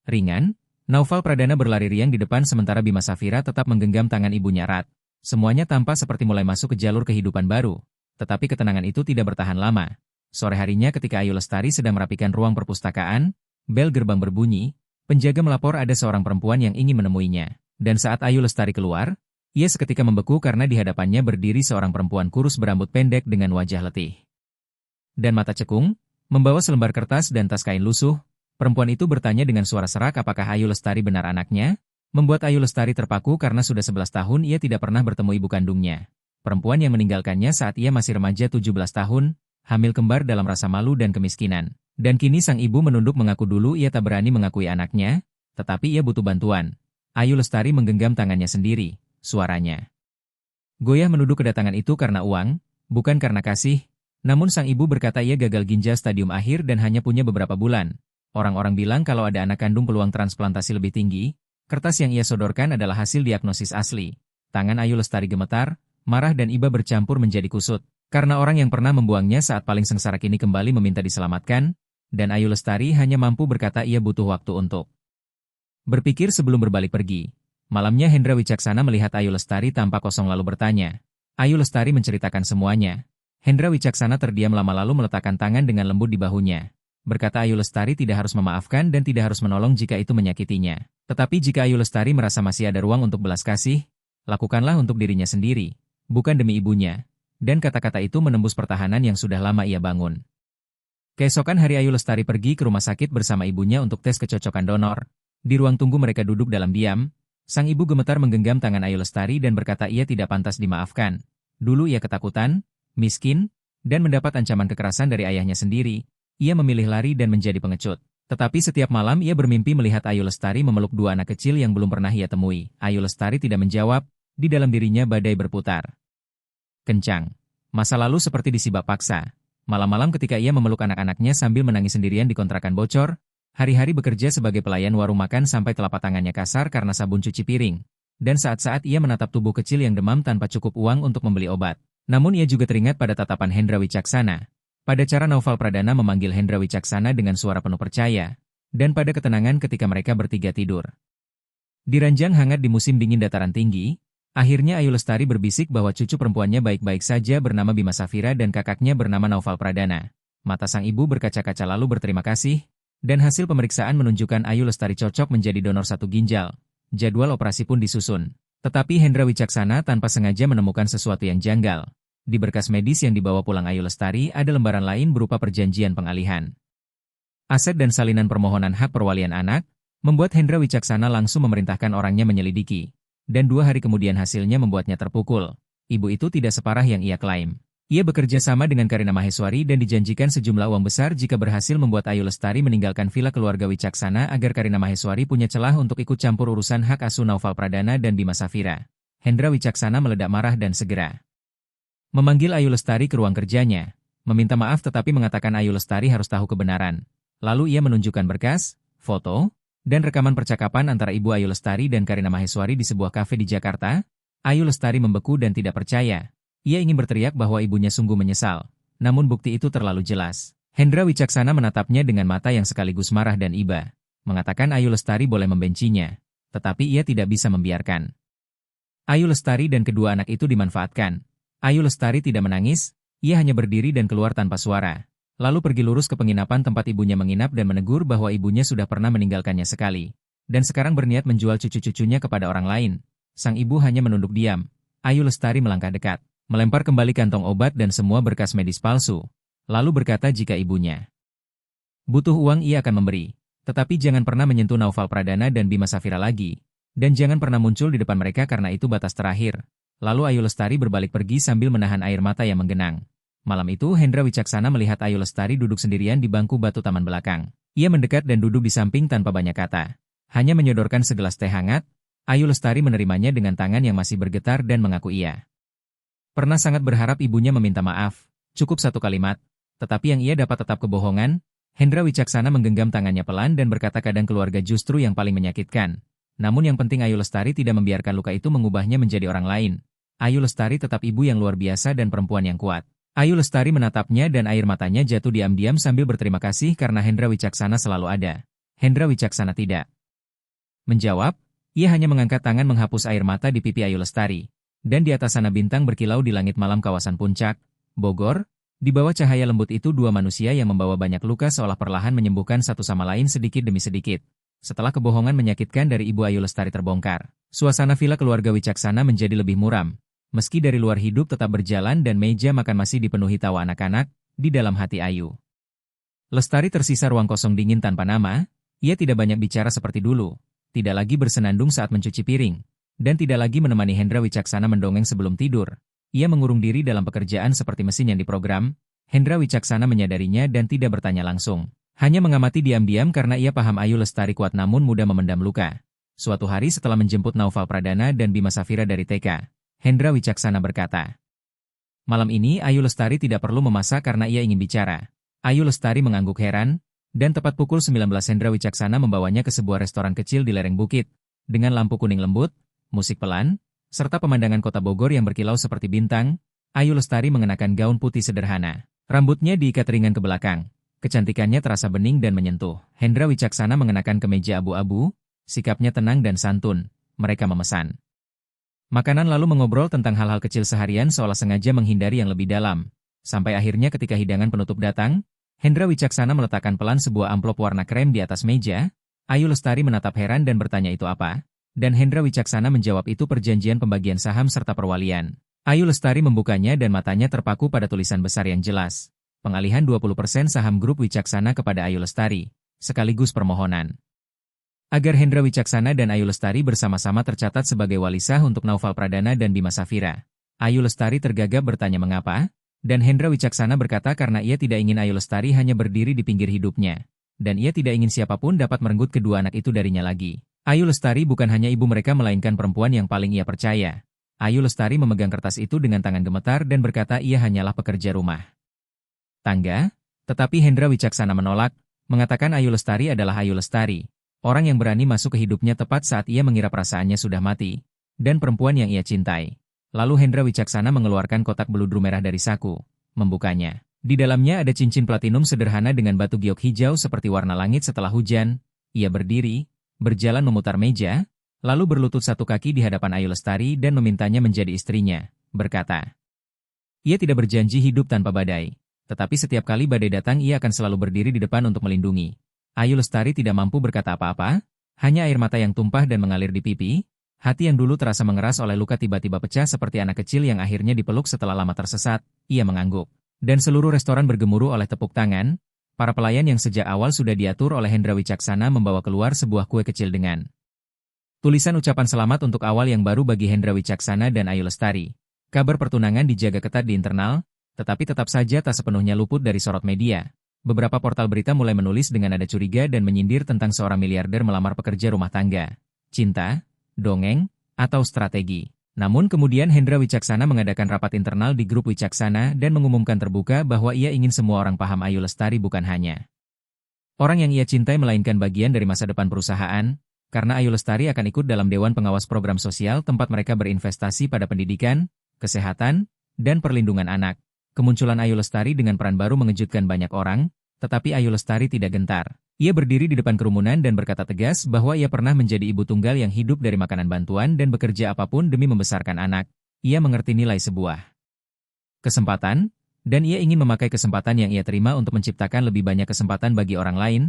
Speaker 1: ringan. Naufal Pradana berlari riang di depan sementara Bima Safira tetap menggenggam tangan ibunya erat. Semuanya tampak seperti mulai masuk ke jalur kehidupan baru. Tetapi ketenangan itu tidak bertahan lama. Sore harinya ketika Ayu Lestari sedang merapikan ruang perpustakaan, bel gerbang berbunyi, penjaga melapor ada seorang perempuan yang ingin menemuinya. Dan saat Ayu Lestari keluar, ia seketika membeku karena di hadapannya berdiri seorang perempuan kurus berambut pendek dengan wajah letih dan mata cekung, membawa selembar kertas dan tas kain lusuh. Perempuan itu bertanya dengan suara serak apakah Ayu Lestari benar anaknya, membuat Ayu Lestari terpaku karena sudah 11 tahun ia tidak pernah bertemu ibu kandungnya. Perempuan yang meninggalkannya saat ia masih remaja 17 tahun, hamil kembar dalam rasa malu dan kemiskinan. Dan kini sang ibu menunduk mengaku dulu ia tak berani mengakui anaknya, tetapi ia butuh bantuan. Ayu Lestari menggenggam tangannya sendiri, suaranya goyah menuduh kedatangan itu karena uang, bukan karena kasih. Namun sang ibu berkata ia gagal ginjal stadium akhir dan hanya punya beberapa bulan. Orang-orang bilang kalau ada anak kandung peluang transplantasi lebih tinggi. Kertas yang ia sodorkan adalah hasil diagnosis asli. Tangan Ayu Lestari gemetar, marah dan iba bercampur menjadi kusut. Karena orang yang pernah membuangnya saat paling sengsara kini kembali meminta diselamatkan, dan Ayu Lestari hanya mampu berkata ia butuh waktu untuk berpikir sebelum berbalik pergi. Malamnya Hendra Wicaksana melihat Ayu Lestari tampak kosong lalu bertanya. Ayu Lestari menceritakan semuanya. Hendra Wicaksana terdiam lama lalu meletakkan tangan dengan lembut di bahunya. Berkata Ayu Lestari tidak harus memaafkan dan tidak harus menolong jika itu menyakitinya. Tetapi jika Ayu Lestari merasa masih ada ruang untuk belas kasih, lakukanlah untuk dirinya sendiri, bukan demi ibunya. Dan kata-kata itu menembus pertahanan yang sudah lama ia bangun. Keesokan hari Ayu Lestari pergi ke rumah sakit bersama ibunya untuk tes kecocokan donor. Di ruang tunggu mereka duduk dalam diam. Sang ibu gemetar menggenggam tangan Ayu Lestari dan berkata ia tidak pantas dimaafkan. Dulu ia ketakutan, miskin, dan mendapat ancaman kekerasan dari ayahnya sendiri. Ia memilih lari dan menjadi pengecut. Tetapi setiap malam ia bermimpi melihat Ayu Lestari memeluk dua anak kecil yang belum pernah ia temui. Ayu Lestari tidak menjawab, di dalam dirinya badai berputar kencang. Masa lalu seperti disibak paksa. Malam-malam ketika ia memeluk anak-anaknya sambil menangis sendirian di kontrakan bocor, hari-hari bekerja sebagai pelayan warung makan sampai telapak tangannya kasar karena sabun cuci piring. Dan saat-saat ia menatap tubuh kecil yang demam tanpa cukup uang untuk membeli obat. Namun ia juga teringat pada tatapan Hendra Wicaksana. Pada cara Naufal Pradana memanggil Hendra Wicaksana dengan suara penuh percaya. Dan pada ketenangan ketika mereka bertiga tidur di ranjang hangat di musim dingin dataran tinggi. Akhirnya Ayu Lestari berbisik bahwa cucu perempuannya baik-baik saja bernama Bima Safira dan kakaknya bernama Naufal Pradana. Mata sang ibu berkaca-kaca lalu berterima kasih, dan hasil pemeriksaan menunjukkan Ayu Lestari cocok menjadi donor satu ginjal. Jadwal operasi pun disusun. Tetapi Hendra Wicaksana tanpa sengaja menemukan sesuatu yang janggal. Di berkas medis yang dibawa pulang Ayu Lestari ada lembaran lain berupa perjanjian pengalihan aset dan salinan permohonan hak perwalian anak, membuat Hendra Wicaksana langsung memerintahkan orangnya menyelidiki. Dan 2 hari kemudian hasilnya membuatnya terpukul. Ibu itu tidak separah yang ia klaim. Ia bekerja sama dengan Karina Maheswari dan dijanjikan sejumlah uang besar jika berhasil membuat Ayu Lestari meninggalkan villa keluarga Wicaksana agar Karina Maheswari punya celah untuk ikut campur urusan hak asuh Naufal Pradana dan Bima Safira. Hendra Wicaksana meledak marah dan segera memanggil Ayu Lestari ke ruang kerjanya, meminta maaf tetapi mengatakan Ayu Lestari harus tahu kebenaran. Lalu ia menunjukkan berkas, foto, dan rekaman percakapan antara Ibu Ayu Lestari dan Karina Maheswari di sebuah kafe di Jakarta. Ayu Lestari membeku dan tidak percaya. Ia ingin berteriak bahwa ibunya sungguh menyesal. Namun bukti itu terlalu jelas. Hendra Wicaksana menatapnya dengan mata yang sekaligus marah dan iba. Mengatakan Ayu Lestari boleh membencinya. tetapi ia tidak bisa membiarkan Ayu Lestari dan kedua anak itu dimanfaatkan. Ayu Lestari tidak menangis, ia hanya berdiri dan keluar tanpa suara. Lalu pergi lurus ke penginapan tempat ibunya menginap dan menegur bahwa ibunya sudah pernah meninggalkannya sekali. Dan sekarang berniat menjual cucu-cucunya kepada orang lain. Sang ibu hanya menunduk diam. Ayu Lestari melangkah dekat, melempar kembali kantong obat dan semua berkas medis palsu. Lalu berkata jika ibunya butuh uang ia akan memberi. Tetapi jangan pernah menyentuh Naufal Pradana dan Bima Safira lagi. Dan jangan pernah muncul di depan mereka karena itu batas terakhir. Lalu Ayu Lestari berbalik pergi sambil menahan air mata yang menggenang. Malam itu Hendra Wicaksana melihat Ayu Lestari duduk sendirian di bangku batu taman belakang. Ia mendekat dan duduk di samping tanpa banyak kata. Hanya menyodorkan segelas teh hangat, Ayu Lestari menerimanya dengan tangan yang masih bergetar dan mengaku iya. Pernah sangat berharap ibunya meminta maaf, cukup satu kalimat. Tetapi yang ia dapat tetap kebohongan. Hendra Wicaksana menggenggam tangannya pelan dan berkata kadang keluarga justru yang paling menyakitkan. Namun yang penting Ayu Lestari tidak membiarkan luka itu mengubahnya menjadi orang lain. Ayu Lestari tetap ibu yang luar biasa dan perempuan yang kuat. Ayu Lestari menatapnya dan air matanya jatuh diam-diam sambil berterima kasih karena Hendra Wicaksana selalu ada. Hendra Wicaksana tidak menjawab, ia hanya mengangkat tangan menghapus air mata di pipi Ayu Lestari. Dan di atas sana bintang berkilau di langit malam kawasan Puncak, Bogor. Di bawah cahaya lembut itu dua manusia yang membawa banyak luka seolah perlahan menyembuhkan satu sama lain sedikit demi sedikit. Setelah kebohongan menyakitkan dari ibu Ayu Lestari terbongkar, suasana villa keluarga Wicaksana menjadi lebih muram. Meski dari luar hidup tetap berjalan dan meja makan masih dipenuhi tawa anak-anak, di dalam hati Ayu Lestari tersisa ruang kosong dingin tanpa nama. Ia tidak banyak bicara seperti dulu, tidak lagi bersenandung saat mencuci piring, dan tidak lagi menemani Hendra Wicaksana mendongeng sebelum tidur. Ia mengurung diri dalam pekerjaan seperti mesin yang diprogram. Hendra Wicaksana menyadarinya dan tidak bertanya langsung. Hanya mengamati diam-diam karena ia paham Ayu Lestari kuat namun mudah memendam luka. Suatu hari setelah menjemput Naufal Pradana dan Bima Safira dari TK, Hendra Wicaksana berkata, "Malam ini Ayu Lestari tidak perlu memasak karena ia ingin bicara." Ayu Lestari mengangguk heran, dan tepat pukul 19 Hendra Wicaksana membawanya ke sebuah restoran kecil di lereng bukit, dengan lampu kuning lembut, musik pelan, serta pemandangan kota Bogor yang berkilau seperti bintang. Ayu Lestari mengenakan gaun putih sederhana. Rambutnya diikat ringan ke belakang. Kecantikannya terasa bening dan menyentuh. Hendra Wicaksana mengenakan kemeja abu-abu, sikapnya tenang dan santun. Mereka memesan makanan lalu mengobrol tentang hal-hal kecil seharian seolah sengaja menghindari yang lebih dalam. Sampai akhirnya ketika hidangan penutup datang, Hendra Wicaksana meletakkan pelan sebuah amplop warna krem di atas meja. Ayu Lestari menatap heran dan bertanya itu apa? Dan Hendra Wicaksana menjawab itu perjanjian pembagian saham serta perwalian. Ayu Lestari membukanya dan matanya terpaku pada tulisan besar yang jelas. Pengalihan 20% saham grup Wicaksana kepada Ayu Lestari, sekaligus permohonan agar Hendra Wicaksana dan Ayu Lestari bersama-sama tercatat sebagai wali sah untuk Naufal Pradana dan Bima Safira. Ayu Lestari tergagap bertanya mengapa, dan Hendra Wicaksana berkata karena ia tidak ingin Ayu Lestari hanya berdiri di pinggir hidupnya, dan ia tidak ingin siapapun dapat merenggut kedua anak itu darinya lagi. Ayu Lestari bukan hanya ibu mereka melainkan perempuan yang paling ia percaya. Ayu Lestari memegang kertas itu dengan tangan gemetar dan berkata ia hanyalah pekerja rumah tangga, tetapi Hendra Wicaksana menolak, mengatakan Ayu Lestari adalah Ayu Lestari, orang yang berani masuk ke hidupnya tepat saat ia mengira perasaannya sudah mati, dan perempuan yang ia cintai. Lalu Hendra Wicaksana mengeluarkan kotak beludru merah dari saku, membukanya. Di dalamnya ada cincin platinum sederhana dengan batu giok hijau seperti warna langit setelah hujan. Ia berdiri, berjalan memutar meja, lalu berlutut satu kaki di hadapan Ayu Lestari dan memintanya menjadi istrinya, berkata, ia tidak berjanji hidup tanpa badai. Tetapi setiap kali badai datang ia akan selalu berdiri di depan untuk melindungi. Ayu Lestari tidak mampu berkata apa-apa, hanya air mata yang tumpah dan mengalir di pipi. Hati yang dulu terasa mengeras oleh luka tiba-tiba pecah seperti anak kecil yang akhirnya dipeluk setelah lama tersesat. Ia mengangguk. Dan seluruh restoran bergemuruh oleh tepuk tangan. Para pelayan yang sejak awal sudah diatur oleh Hendra Wicaksana membawa keluar sebuah kue kecil dengan tulisan ucapan selamat untuk awal yang baru bagi Hendra Wicaksana dan Ayu Lestari. Kabar pertunangan dijaga ketat di internal, tetapi tetap saja tak sepenuhnya luput dari sorot media. Beberapa portal berita mulai menulis dengan nada curiga dan menyindir tentang seorang miliarder melamar pekerja rumah tangga. Cinta, dongeng, atau strategi. Namun kemudian Hendra Wicaksana mengadakan rapat internal di grup Wicaksana dan mengumumkan terbuka bahwa ia ingin semua orang paham Ayu Lestari bukan hanya orang yang ia cintai melainkan bagian dari masa depan perusahaan, karena Ayu Lestari akan ikut dalam Dewan Pengawas Program Sosial tempat mereka berinvestasi pada pendidikan, kesehatan, dan perlindungan anak. Kemunculan Ayu Lestari dengan peran baru mengejutkan banyak orang, tetapi Ayu Lestari tidak gentar. Ia berdiri di depan kerumunan dan berkata tegas bahwa ia pernah menjadi ibu tunggal yang hidup dari makanan bantuan dan bekerja apapun demi membesarkan anak. Ia mengerti nilai sebuah kesempatan, dan ia ingin memakai kesempatan yang ia terima untuk menciptakan lebih banyak kesempatan bagi orang lain.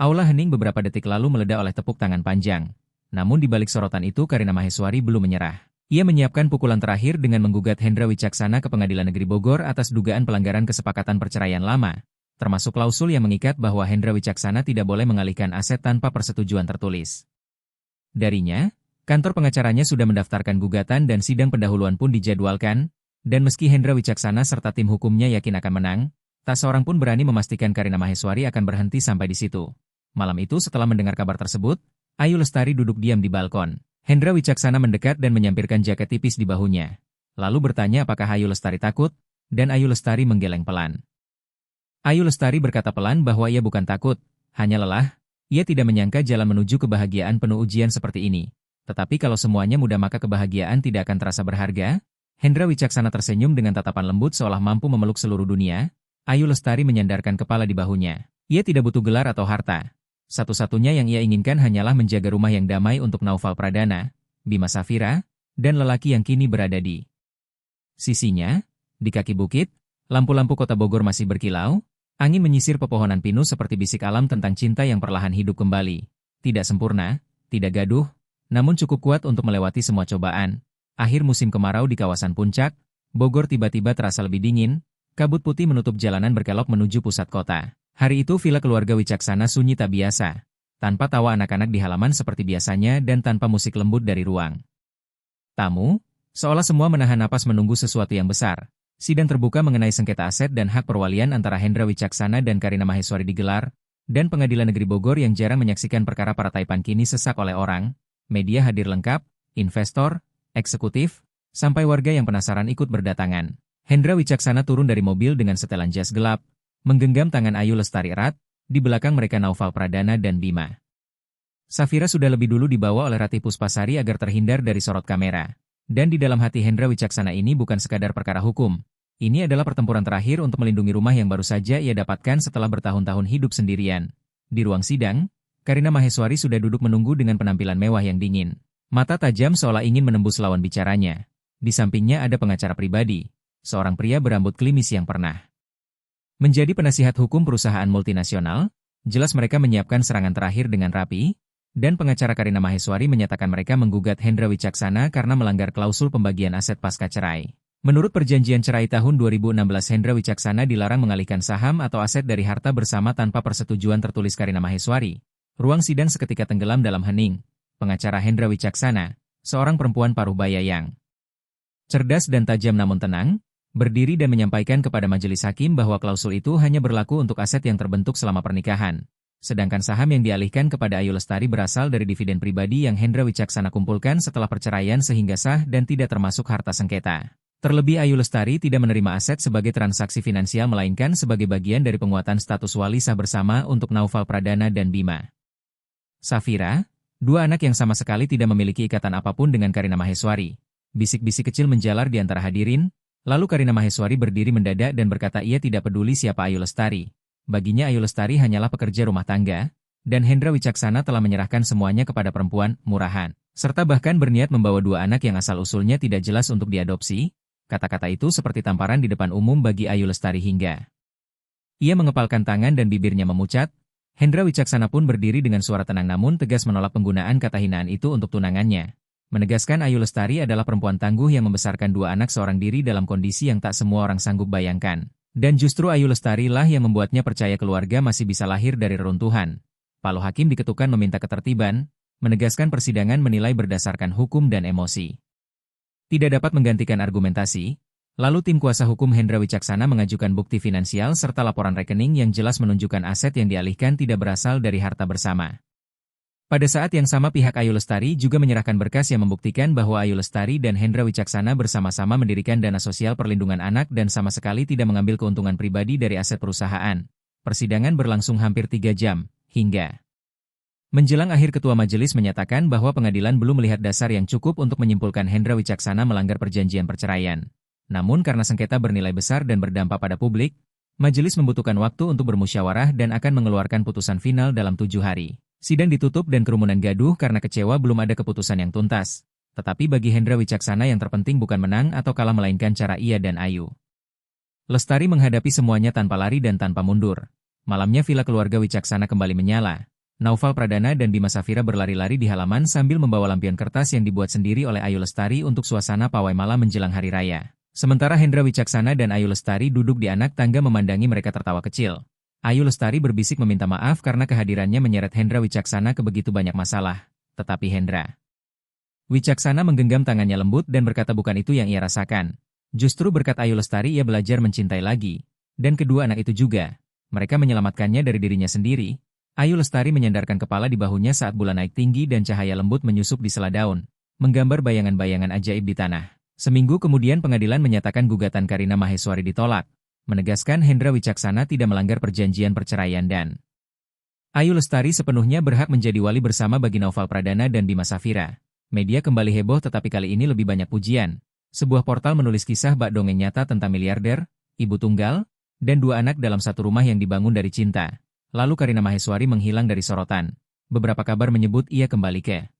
Speaker 1: Aula hening beberapa detik lalu meledak oleh tepuk tangan panjang. Namun di balik sorotan itu Karina Maheswari belum menyerah. Ia menyiapkan pukulan terakhir dengan menggugat Hendra Wicaksana ke Pengadilan Negeri Bogor atas dugaan pelanggaran kesepakatan perceraian lama, termasuk klausul yang mengikat bahwa Hendra Wicaksana tidak boleh mengalihkan aset tanpa persetujuan tertulis. Darinya, kantor pengacaranya sudah mendaftarkan gugatan dan sidang pendahuluan pun dijadwalkan, dan meski Hendra Wicaksana serta tim hukumnya yakin akan menang, tak seorang pun berani memastikan Karina Maheswari akan berhenti sampai di situ. Malam itu setelah mendengar kabar tersebut, Ayu Lestari duduk diam di balkon. Hendra Wicaksana mendekat dan menyampirkan jaket tipis di bahunya. Lalu bertanya apakah Ayu Lestari takut, dan Ayu Lestari menggeleng pelan. Ayu Lestari berkata pelan bahwa ia bukan takut, hanya lelah. Ia tidak menyangka jalan menuju kebahagiaan penuh ujian seperti ini. Tetapi kalau semuanya mudah maka kebahagiaan tidak akan terasa berharga. Hendra Wicaksana tersenyum dengan tatapan lembut seolah mampu memeluk seluruh dunia. Ayu Lestari menyandarkan kepala di bahunya. Ia tidak butuh gelar atau harta. Satu-satunya yang ia inginkan hanyalah menjaga rumah yang damai untuk Naufal Pradana, Bima Safira, dan lelaki yang kini berada di sisinya. Di kaki bukit, lampu-lampu kota Bogor masih berkilau, angin menyisir pepohonan pinus seperti bisik alam tentang cinta yang perlahan hidup kembali. Tidak sempurna, tidak gaduh, namun cukup kuat untuk melewati semua cobaan. Akhir musim kemarau di kawasan puncak, Bogor tiba-tiba terasa lebih dingin, kabut putih menutup jalanan berkelok menuju pusat kota. Hari itu villa keluarga Wicaksana sunyi tak biasa, tanpa tawa anak-anak di halaman seperti biasanya dan tanpa musik lembut dari ruang tamu, seolah semua menahan napas menunggu sesuatu yang besar. Sidang terbuka mengenai sengketa aset dan hak perwalian antara Hendra Wicaksana dan Karina Maheswari digelar, dan Pengadilan Negeri Bogor yang jarang menyaksikan perkara para taipan kini sesak oleh orang. Media hadir lengkap, investor, eksekutif, sampai warga yang penasaran ikut berdatangan. Hendra Wicaksana turun dari mobil dengan setelan jas gelap, menggenggam tangan Ayu Lestari erat, di belakang mereka Naufal Pradana dan Bima Safira sudah lebih dulu dibawa oleh Ratih Puspasari agar terhindar dari sorot kamera. Dan di dalam hati Hendra Wicaksana ini bukan sekadar perkara hukum. Ini adalah pertempuran terakhir untuk melindungi rumah yang baru saja ia dapatkan setelah bertahun-tahun hidup sendirian. Di ruang sidang, Karina Maheswari sudah duduk menunggu dengan penampilan mewah yang dingin. Mata tajam seolah ingin menembus lawan bicaranya. Di sampingnya ada pengacara pribadi, seorang pria berambut klimis yang pernah menjadi penasihat hukum perusahaan multinasional. Jelas mereka menyiapkan serangan terakhir dengan rapi, dan pengacara Karina Maheswari menyatakan mereka menggugat Hendra Wicaksana karena melanggar klausul pembagian aset pasca cerai. Menurut perjanjian cerai tahun 2016, Hendra Wicaksana dilarang mengalihkan saham atau aset dari harta bersama tanpa persetujuan tertulis Karina Maheswari. Ruang sidang seketika tenggelam dalam hening. Pengacara Hendra Wicaksana, seorang perempuan paruh baya yang cerdas dan tajam namun tenang, berdiri dan menyampaikan kepada majelis hakim bahwa klausul itu hanya berlaku untuk aset yang terbentuk selama pernikahan. Sedangkan saham yang dialihkan kepada Ayu Lestari berasal dari dividen pribadi yang Hendra Wicaksana kumpulkan setelah perceraian sehingga sah dan tidak termasuk harta sengketa. Terlebih Ayu Lestari tidak menerima aset sebagai transaksi finansial melainkan sebagai bagian dari penguatan status wali sah bersama untuk Naufal Pradana dan Bima Safira, dua anak yang sama sekali tidak memiliki ikatan apapun dengan Karina Maheswari. Bisik-bisik kecil menjalar di antara hadirin. Lalu Karina Maheswari berdiri mendadak dan berkata ia tidak peduli siapa Ayu Lestari. Baginya Ayu Lestari hanyalah pekerja rumah tangga, dan Hendra Wicaksana telah menyerahkan semuanya kepada perempuan murahan, serta bahkan berniat membawa dua anak yang asal-usulnya tidak jelas untuk diadopsi. Kata-kata itu seperti tamparan di depan umum bagi Ayu Lestari hingga ia mengepalkan tangan dan bibirnya memucat. Hendra Wicaksana pun berdiri dengan suara tenang namun tegas menolak penggunaan kata hinaan itu untuk tunangannya. Menegaskan Ayu Lestari adalah perempuan tangguh yang membesarkan dua anak seorang diri dalam kondisi yang tak semua orang sanggup bayangkan. Dan justru Ayu Lestari lah yang membuatnya percaya keluarga masih bisa lahir dari reruntuhan. Palu hakim diketukan meminta ketertiban, menegaskan persidangan menilai berdasarkan hukum dan emosi. Tidak dapat menggantikan argumentasi, lalu tim kuasa hukum Hendra Wicaksana mengajukan bukti finansial serta laporan rekening yang jelas menunjukkan aset yang dialihkan tidak berasal dari harta bersama. Pada saat yang sama pihak Ayu Lestari juga menyerahkan berkas yang membuktikan bahwa Ayu Lestari dan Hendra Wicaksana bersama-sama mendirikan Dana Sosial Perlindungan Anak dan sama sekali tidak mengambil keuntungan pribadi dari aset perusahaan. Persidangan berlangsung hampir 3 jam, hingga menjelang akhir ketua majelis menyatakan bahwa pengadilan belum melihat dasar yang cukup untuk menyimpulkan Hendra Wicaksana melanggar perjanjian perceraian. Namun karena sengketa bernilai besar dan berdampak pada publik, Majelis membutuhkan waktu untuk bermusyawarah dan akan mengeluarkan putusan final dalam 7 hari. Sidang ditutup dan kerumunan gaduh karena kecewa belum ada keputusan yang tuntas. Tetapi bagi Hendra Wicaksana yang terpenting bukan menang atau kalah melainkan cara ia dan Ayu Lestari menghadapi semuanya tanpa lari dan tanpa mundur. Malamnya villa keluarga Wicaksana kembali menyala. Naufal Pradana dan Bima Safira berlari-lari di halaman sambil membawa lampion kertas yang dibuat sendiri oleh Ayu Lestari untuk suasana pawai malam menjelang hari raya. Sementara Hendra Wicaksana dan Ayu Lestari duduk di anak tangga memandangi mereka tertawa kecil. Ayu Lestari berbisik meminta maaf karena kehadirannya menyeret Hendra Wicaksana ke begitu banyak masalah. Tetapi Hendra Wicaksana menggenggam tangannya lembut dan berkata bukan itu yang ia rasakan. Justru berkat Ayu Lestari ia belajar mencintai lagi. Dan kedua anak itu juga. Mereka menyelamatkannya dari dirinya sendiri. Ayu Lestari menyandarkan kepala di bahunya saat bulan naik tinggi dan cahaya lembut menyusup di sela daun, menggambar bayangan-bayangan ajaib di tanah. Seminggu kemudian pengadilan menyatakan gugatan Karina Maheswari ditolak, menegaskan Hendra Wicaksana tidak melanggar perjanjian perceraian dan Ayu Lestari sepenuhnya berhak menjadi wali bersama bagi Naufal Pradana dan Bima Safira. Media kembali heboh tetapi kali ini lebih banyak pujian. Sebuah portal menulis kisah bak dongeng nyata tentang miliarder, ibu tunggal, dan dua anak dalam satu rumah yang dibangun dari cinta. Lalu Karina Maheswari menghilang dari sorotan. Beberapa kabar menyebut ia kembali ke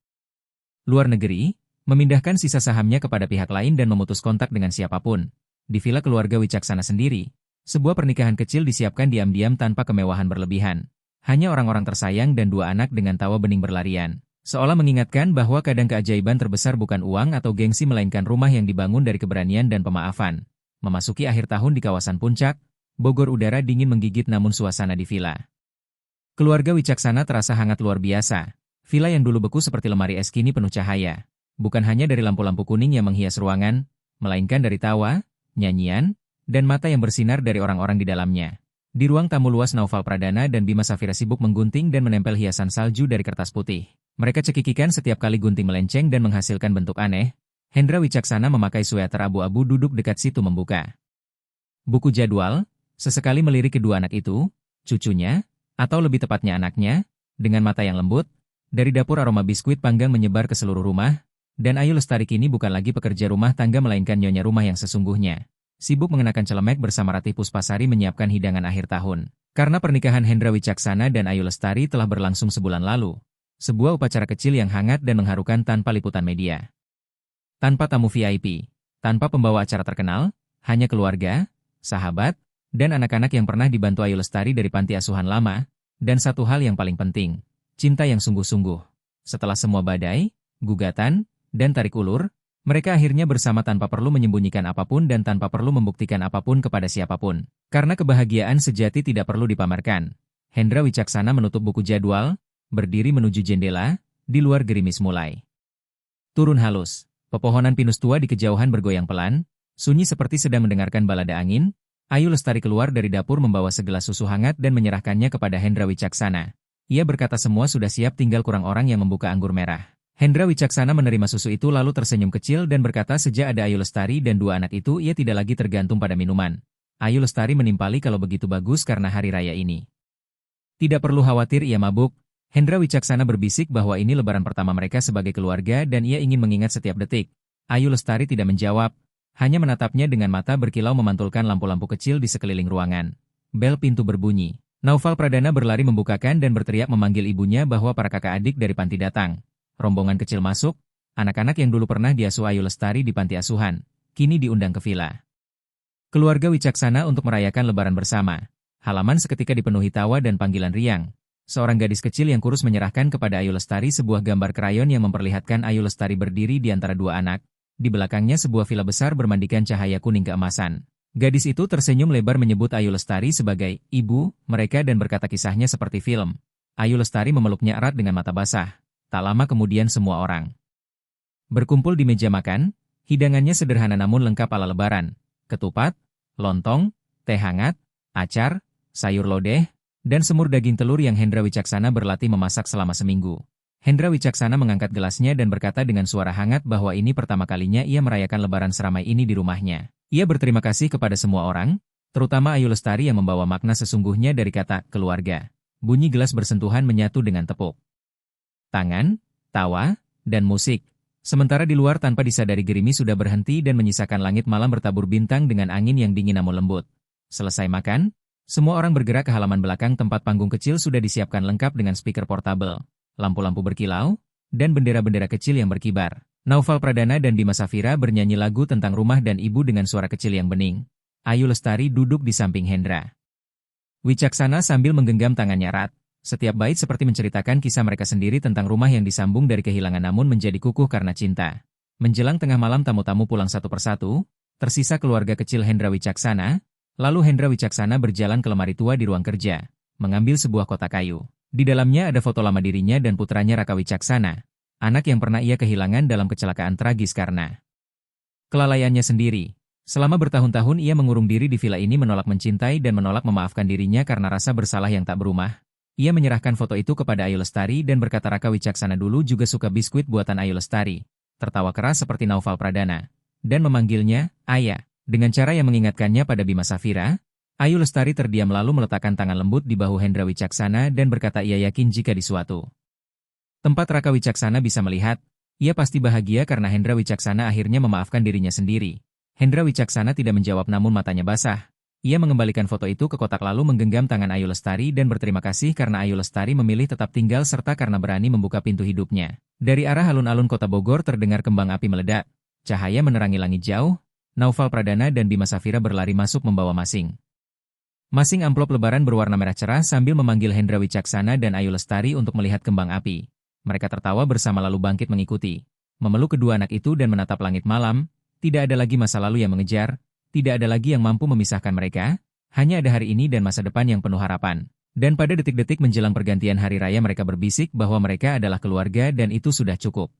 Speaker 1: luar negeri, memindahkan sisa sahamnya kepada pihak lain dan memutus kontak dengan siapapun. Di villa keluarga Wicaksana sendiri, sebuah pernikahan kecil disiapkan diam-diam tanpa kemewahan berlebihan. Hanya orang-orang tersayang dan dua anak dengan tawa bening berlarian. Seolah mengingatkan bahwa kadang keajaiban terbesar bukan uang atau gengsi melainkan rumah yang dibangun dari keberanian dan pemaafan. Memasuki akhir tahun di kawasan puncak, Bogor udara dingin menggigit namun suasana di villa keluarga Wicaksana terasa hangat luar biasa. Villa yang dulu beku seperti lemari es kini penuh cahaya. Bukan hanya dari lampu-lampu kuning yang menghias ruangan, melainkan dari tawa, nyanyian, dan mata yang bersinar dari orang-orang di dalamnya. Di ruang tamu luas Naufal Pradana dan Bima Safira sibuk menggunting dan menempel hiasan salju dari kertas putih. Mereka cekikikan setiap kali gunting melenceng dan menghasilkan bentuk aneh. Hendra Wicaksana memakai sweater abu-abu duduk dekat situ membuka buku jadwal, sesekali melirik kedua anak itu, cucunya, atau lebih tepatnya anaknya, dengan mata yang lembut. Dari dapur aroma biskuit panggang menyebar ke seluruh rumah. Dan Ayu Lestari kini bukan lagi pekerja rumah tangga melainkan nyonya rumah yang sesungguhnya. Sibuk mengenakan celemek bersama Ratih Puspasari menyiapkan hidangan akhir tahun. Karena pernikahan Hendra Wicaksana dan Ayu Lestari telah berlangsung sebulan lalu. Sebuah upacara kecil yang hangat dan mengharukan tanpa liputan media. Tanpa tamu VIP. Tanpa pembawa acara terkenal. Hanya keluarga, sahabat, dan anak-anak yang pernah dibantu Ayu Lestari dari panti asuhan lama. Dan satu hal yang paling penting. Cinta yang sungguh-sungguh. Setelah semua badai, gugatan, dan tarik ulur, mereka akhirnya bersama tanpa perlu menyembunyikan apapun dan tanpa perlu membuktikan apapun kepada siapapun. Karena kebahagiaan sejati tidak perlu dipamerkan. Hendra Wicaksana menutup buku jadwal, berdiri menuju jendela, di luar gerimis mulai turun halus. Pepohonan pinus tua di kejauhan bergoyang pelan, sunyi seperti sedang mendengarkan balada angin. Ayu Lestari keluar dari dapur membawa segelas susu hangat dan menyerahkannya kepada Hendra Wicaksana. Ia berkata semua sudah siap tinggal kurang orang yang membuka anggur merah. Hendra Wicaksana menerima susu itu lalu tersenyum kecil dan berkata sejak ada Ayu Lestari dan dua anak itu ia tidak lagi tergantung pada minuman. Ayu Lestari menimpali kalau begitu bagus karena hari raya ini. Tidak perlu khawatir ia mabuk. Hendra Wicaksana berbisik bahwa ini lebaran pertama mereka sebagai keluarga dan ia ingin mengingat setiap detik. Ayu Lestari tidak menjawab, hanya menatapnya dengan mata berkilau memantulkan lampu-lampu kecil di sekeliling ruangan. Bel pintu berbunyi. Naufal Pradana berlari membukakan dan berteriak memanggil ibunya bahwa para kakak adik dari panti datang. Rombongan kecil masuk, anak-anak yang dulu pernah diasuh Ayu Lestari di panti asuhan, kini diundang ke villa keluarga Wicaksana untuk merayakan lebaran bersama. Halaman seketika dipenuhi tawa dan panggilan riang. Seorang gadis kecil yang kurus menyerahkan kepada Ayu Lestari sebuah gambar krayon yang memperlihatkan Ayu Lestari berdiri di antara dua anak. Di belakangnya sebuah villa besar bermandikan cahaya kuning keemasan. Gadis itu tersenyum lebar menyebut Ayu Lestari sebagai ibu mereka dan berkata kisahnya seperti film. Ayu Lestari memeluknya erat dengan mata basah. Tak lama kemudian semua orang berkumpul di meja makan. Hidangannya sederhana namun lengkap ala lebaran. Ketupat, lontong, teh hangat, acar, sayur lodeh, dan semur daging telur yang Hendra Wicaksana berlatih memasak selama seminggu. Hendra Wicaksana mengangkat gelasnya dan berkata dengan suara hangat bahwa ini pertama kalinya ia merayakan lebaran seramai ini di rumahnya. Ia berterima kasih kepada semua orang, terutama Ayu Lestari yang membawa makna sesungguhnya dari kata keluarga. Bunyi gelas bersentuhan menyatu dengan tepuk tangan, tawa, dan musik. Sementara di luar tanpa disadari gerimis sudah berhenti dan menyisakan langit malam bertabur bintang dengan angin yang dingin namun lembut. Selesai makan, Semua orang bergerak ke halaman belakang tempat panggung kecil sudah disiapkan lengkap dengan speaker portabel, lampu-lampu berkilau, dan bendera-bendera kecil yang berkibar. Naufal Pradana dan Bima Safira bernyanyi lagu tentang rumah dan ibu dengan suara kecil yang bening. Ayu Lestari duduk di samping Hendra Wicaksana sambil menggenggam tangannya erat. Setiap bait seperti menceritakan kisah mereka sendiri tentang rumah yang disambung dari kehilangan namun menjadi kukuh karena cinta. Menjelang tengah malam tamu-tamu pulang satu persatu, tersisa keluarga kecil Hendra Wicaksana. Lalu Hendra Wicaksana berjalan ke lemari tua di ruang kerja, mengambil sebuah kotak kayu. Di dalamnya ada foto lama dirinya dan putranya Raka Wicaksana, anak yang pernah ia kehilangan dalam kecelakaan tragis karena kelalaiannya sendiri. Selama bertahun-tahun ia mengurung diri di villa ini menolak mencintai dan menolak memaafkan dirinya karena rasa bersalah yang tak berumah. Ia menyerahkan foto itu kepada Ayu Lestari dan berkata Raka Wicaksana dulu juga suka biskuit buatan Ayu Lestari. Tertawa keras seperti Naufal Pradana. Dan memanggilnya, Ayah. Dengan cara yang mengingatkannya pada Bima Safira, Ayu Lestari terdiam lalu meletakkan tangan lembut di bahu Hendra Wicaksana dan berkata ia yakin jika di suatu tempat Raka Wicaksana bisa melihat, ia pasti bahagia karena Hendra Wicaksana akhirnya memaafkan dirinya sendiri. Hendra Wicaksana tidak menjawab namun matanya basah. Ia mengembalikan foto itu ke kotak lalu menggenggam tangan Ayu Lestari dan berterima kasih karena Ayu Lestari memilih tetap tinggal serta karena berani membuka pintu hidupnya. Dari arah alun-alun kota Bogor terdengar kembang api meledak. Cahaya menerangi langit jauh. Naufal Pradana dan Bima Safira berlari masuk membawa masing amplop lebaran berwarna merah cerah sambil memanggil Hendra Wicaksana dan Ayu Lestari untuk melihat kembang api. Mereka tertawa bersama lalu bangkit mengikuti. Memeluk kedua anak itu dan menatap langit malam, tidak ada lagi masa lalu yang mengejar, tidak ada lagi yang mampu memisahkan mereka, hanya ada hari ini dan masa depan yang penuh harapan. Dan pada detik-detik menjelang pergantian hari raya mereka berbisik bahwa mereka adalah keluarga dan itu sudah cukup.